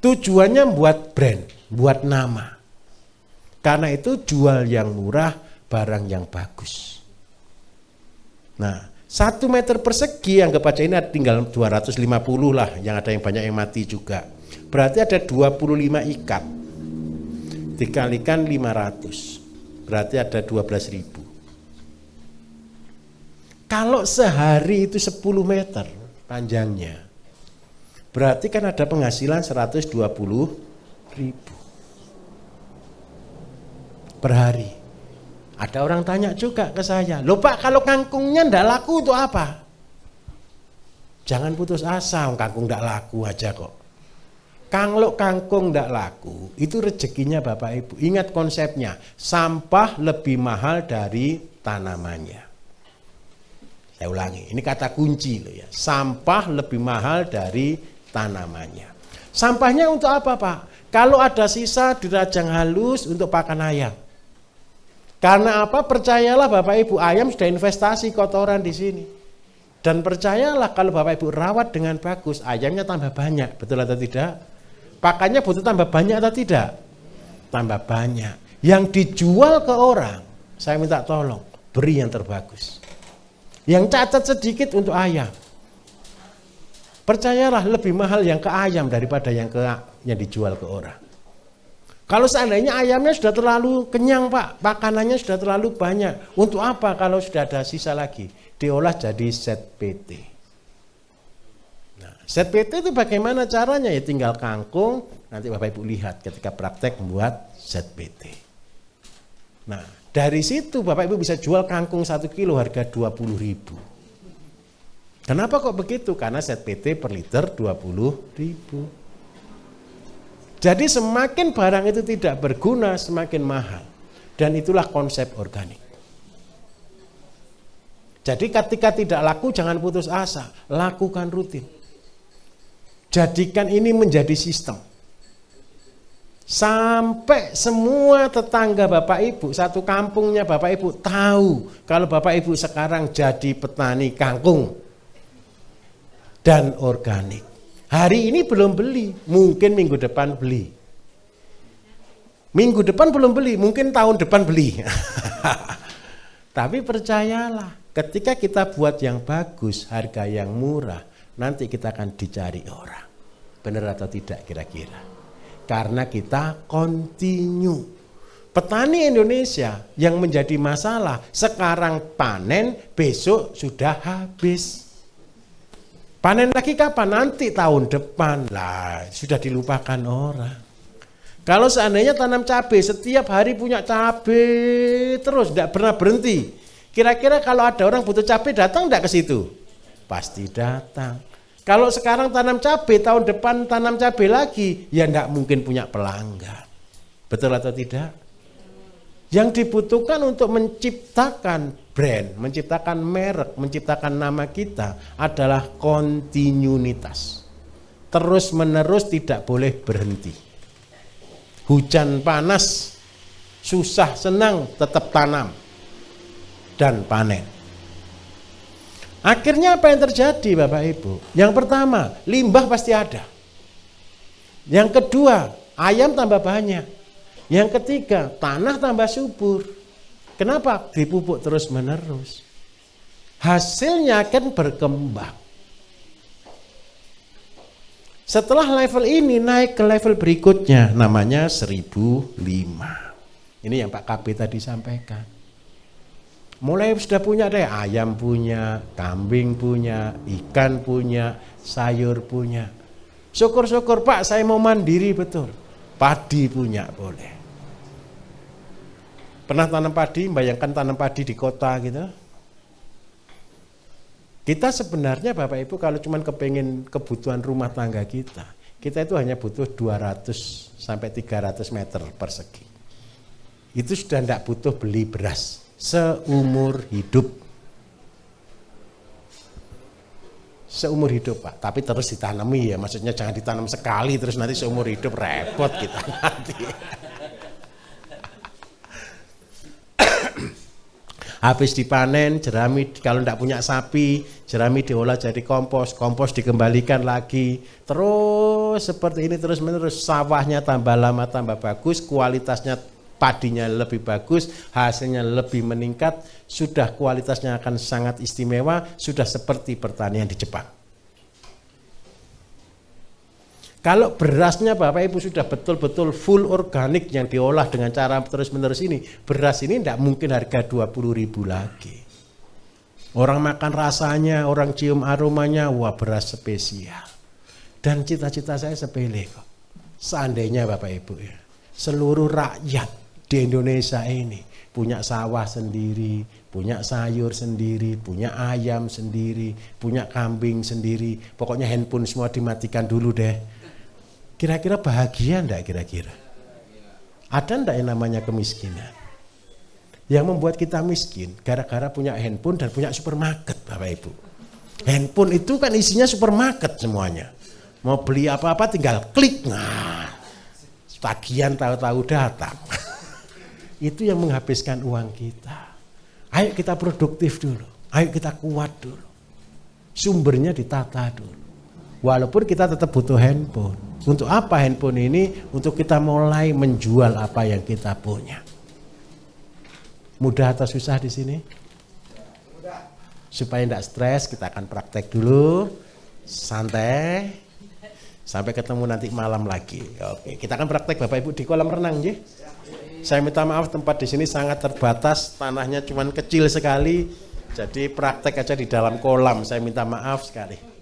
Tujuannya buat brand, buat nama. Karena itu jual yang murah, barang yang bagus. Nah, 1 meter persegi anggap aja ini tinggal 250 lah, yang ada yang banyak yang mati juga. Berarti ada 25 ikat. Dikalikan 500. Berarti ada 12.000. Kalau sehari itu 10 meter panjangnya, berarti kan ada penghasilan 120.000 per hari. Ada orang tanya juga ke saya, loh Pak, kalau kangkungnya ndak laku untuk apa? Jangan putus asa, kangkung ndak laku aja kok. Kalau kangkung ndak laku, itu rezekinya Bapak Ibu. Ingat konsepnya, sampah lebih mahal dari tanamannya. Saya ulangi, ini kata kunci loh ya. Sampah lebih mahal dari tanamannya. Sampahnya untuk apa Pak? Kalau ada sisa dirajang halus untuk pakan ayam. Karena apa? Percayalah Bapak Ibu, ayam sudah investasi kotoran di sini. Dan percayalah kalau Bapak Ibu rawat dengan bagus, ayamnya tambah banyak. Betul atau tidak? Pakannya butuh tambah banyak atau tidak? Tambah banyak. Yang dijual ke orang, saya minta tolong, beri yang terbagus. Yang cacat sedikit untuk ayam. Percayalah lebih mahal yang ke ayam daripada yang dijual ke orang. Kalau seandainya ayamnya sudah terlalu kenyang Pak, makanannya sudah terlalu banyak. Untuk apa kalau sudah ada sisa lagi? Diolah jadi set PT. Nah, ZPT itu bagaimana caranya? Ya tinggal kangkung, nanti Bapak Ibu lihat ketika praktek membuat ZPT. Nah, dari situ Bapak Ibu bisa jual kangkung 1 kilo harga 20.000. Kenapa kok begitu? Karena ZPT per liter 20.000. Jadi semakin barang itu tidak berguna, semakin mahal. Dan itulah konsep organik. Jadi ketika tidak laku jangan putus asa, lakukan rutin. Jadikan ini menjadi sistem. Sampai semua tetangga Bapak Ibu, satu kampungnya Bapak Ibu tahu kalau Bapak Ibu sekarang jadi petani kangkung dan organik. Hari ini belum beli, mungkin minggu depan beli. Minggu depan belum beli, mungkin tahun depan beli. Tapi percayalah, ketika kita buat yang bagus, harga yang murah, nanti kita akan dicari orang. Benar atau tidak kira-kira? Karena kita continue. Petani Indonesia yang menjadi masalah, sekarang panen, besok sudah habis. Panen lagi kapan? Nanti tahun depan. Lah, sudah dilupakan orang. Kalau seandainya tanam cabai, setiap hari punya cabai terus, tidak pernah berhenti. Kira-kira kalau ada orang butuh cabai, datang tidak ke situ? Pasti datang. Kalau sekarang tanam cabai, tahun depan tanam cabai lagi, ya tidak mungkin punya pelanggan. Betul atau tidak? Yang dibutuhkan untuk menciptakan brand, menciptakan merek, menciptakan nama kita adalah kontinuitas. Terus menerus, tidak boleh berhenti. Hujan panas, susah senang, tetap tanam dan panen. Akhirnya apa yang terjadi Bapak Ibu? Yang pertama, limbah pasti ada. Yang kedua, ayam tambah banyak. Yang ketiga, tanah tambah subur. Kenapa? Dipupuk terus menerus. Hasilnya akan berkembang. Setelah level ini naik ke level berikutnya, namanya 1005. Ini yang Pak KB tadi sampaikan. Mulai sudah punya deh, ayam punya, kambing punya, ikan punya, sayur punya. Syukur-syukur Pak, saya mau mandiri betul. Padi punya boleh. Pernah tanam padi, bayangkan tanam padi di kota gitu. Kita sebenarnya Bapak Ibu kalau cuma kepengen kebutuhan rumah tangga kita itu hanya butuh 200 sampai 300 meter persegi. Itu sudah tidak butuh beli beras seumur hidup. Seumur hidup Pak, tapi terus ditanami ya, maksudnya jangan ditanam sekali terus nanti seumur hidup, repot kita nanti. Habis dipanen, jerami kalau tidak punya sapi, jerami diolah jadi kompos, kompos dikembalikan lagi. Terus seperti ini terus menerus, sawahnya tambah lama tambah bagus, kualitasnya padinya lebih bagus, hasilnya lebih meningkat, sudah kualitasnya akan sangat istimewa, sudah seperti pertanian di Jepang. Kalau berasnya Bapak Ibu sudah betul-betul full organik yang diolah dengan cara terus-menerus ini, beras ini tidak mungkin harga 20.000 lagi. Orang makan rasanya, orang cium aromanya, wah beras spesial. Dan cita-cita saya sepele kok. Seandainya Bapak Ibu ya, seluruh rakyat di Indonesia ini punya sawah sendiri, punya sayur sendiri, punya ayam sendiri, punya kambing sendiri, pokoknya handphone semua dimatikan dulu deh. Kira-kira bahagia enggak kira-kira? Ada enggak yang namanya kemiskinan? Yang membuat kita miskin gara-gara punya handphone dan punya supermarket Bapak Ibu. Handphone itu kan isinya supermarket semuanya. Mau beli apa-apa tinggal klik, nah tagihan tahu-tahu datang. Itu yang menghabiskan uang kita. Ayo kita produktif dulu, ayo kita kuat dulu. Sumbernya ditata dulu. Walaupun kita tetap butuh handphone. Untuk apa handphone ini? Untuk kita mulai menjual apa yang kita punya. Mudah atau susah di sini? Mudah. Supaya tidak stres, kita akan praktek dulu. Santai. Sampai ketemu nanti malam lagi. Oke, kita akan praktek Bapak Ibu di kolam renang, ya. Saya minta maaf tempat di sini sangat terbatas, tanahnya cuma kecil sekali. Jadi praktek aja di dalam kolam. Saya minta maaf sekali.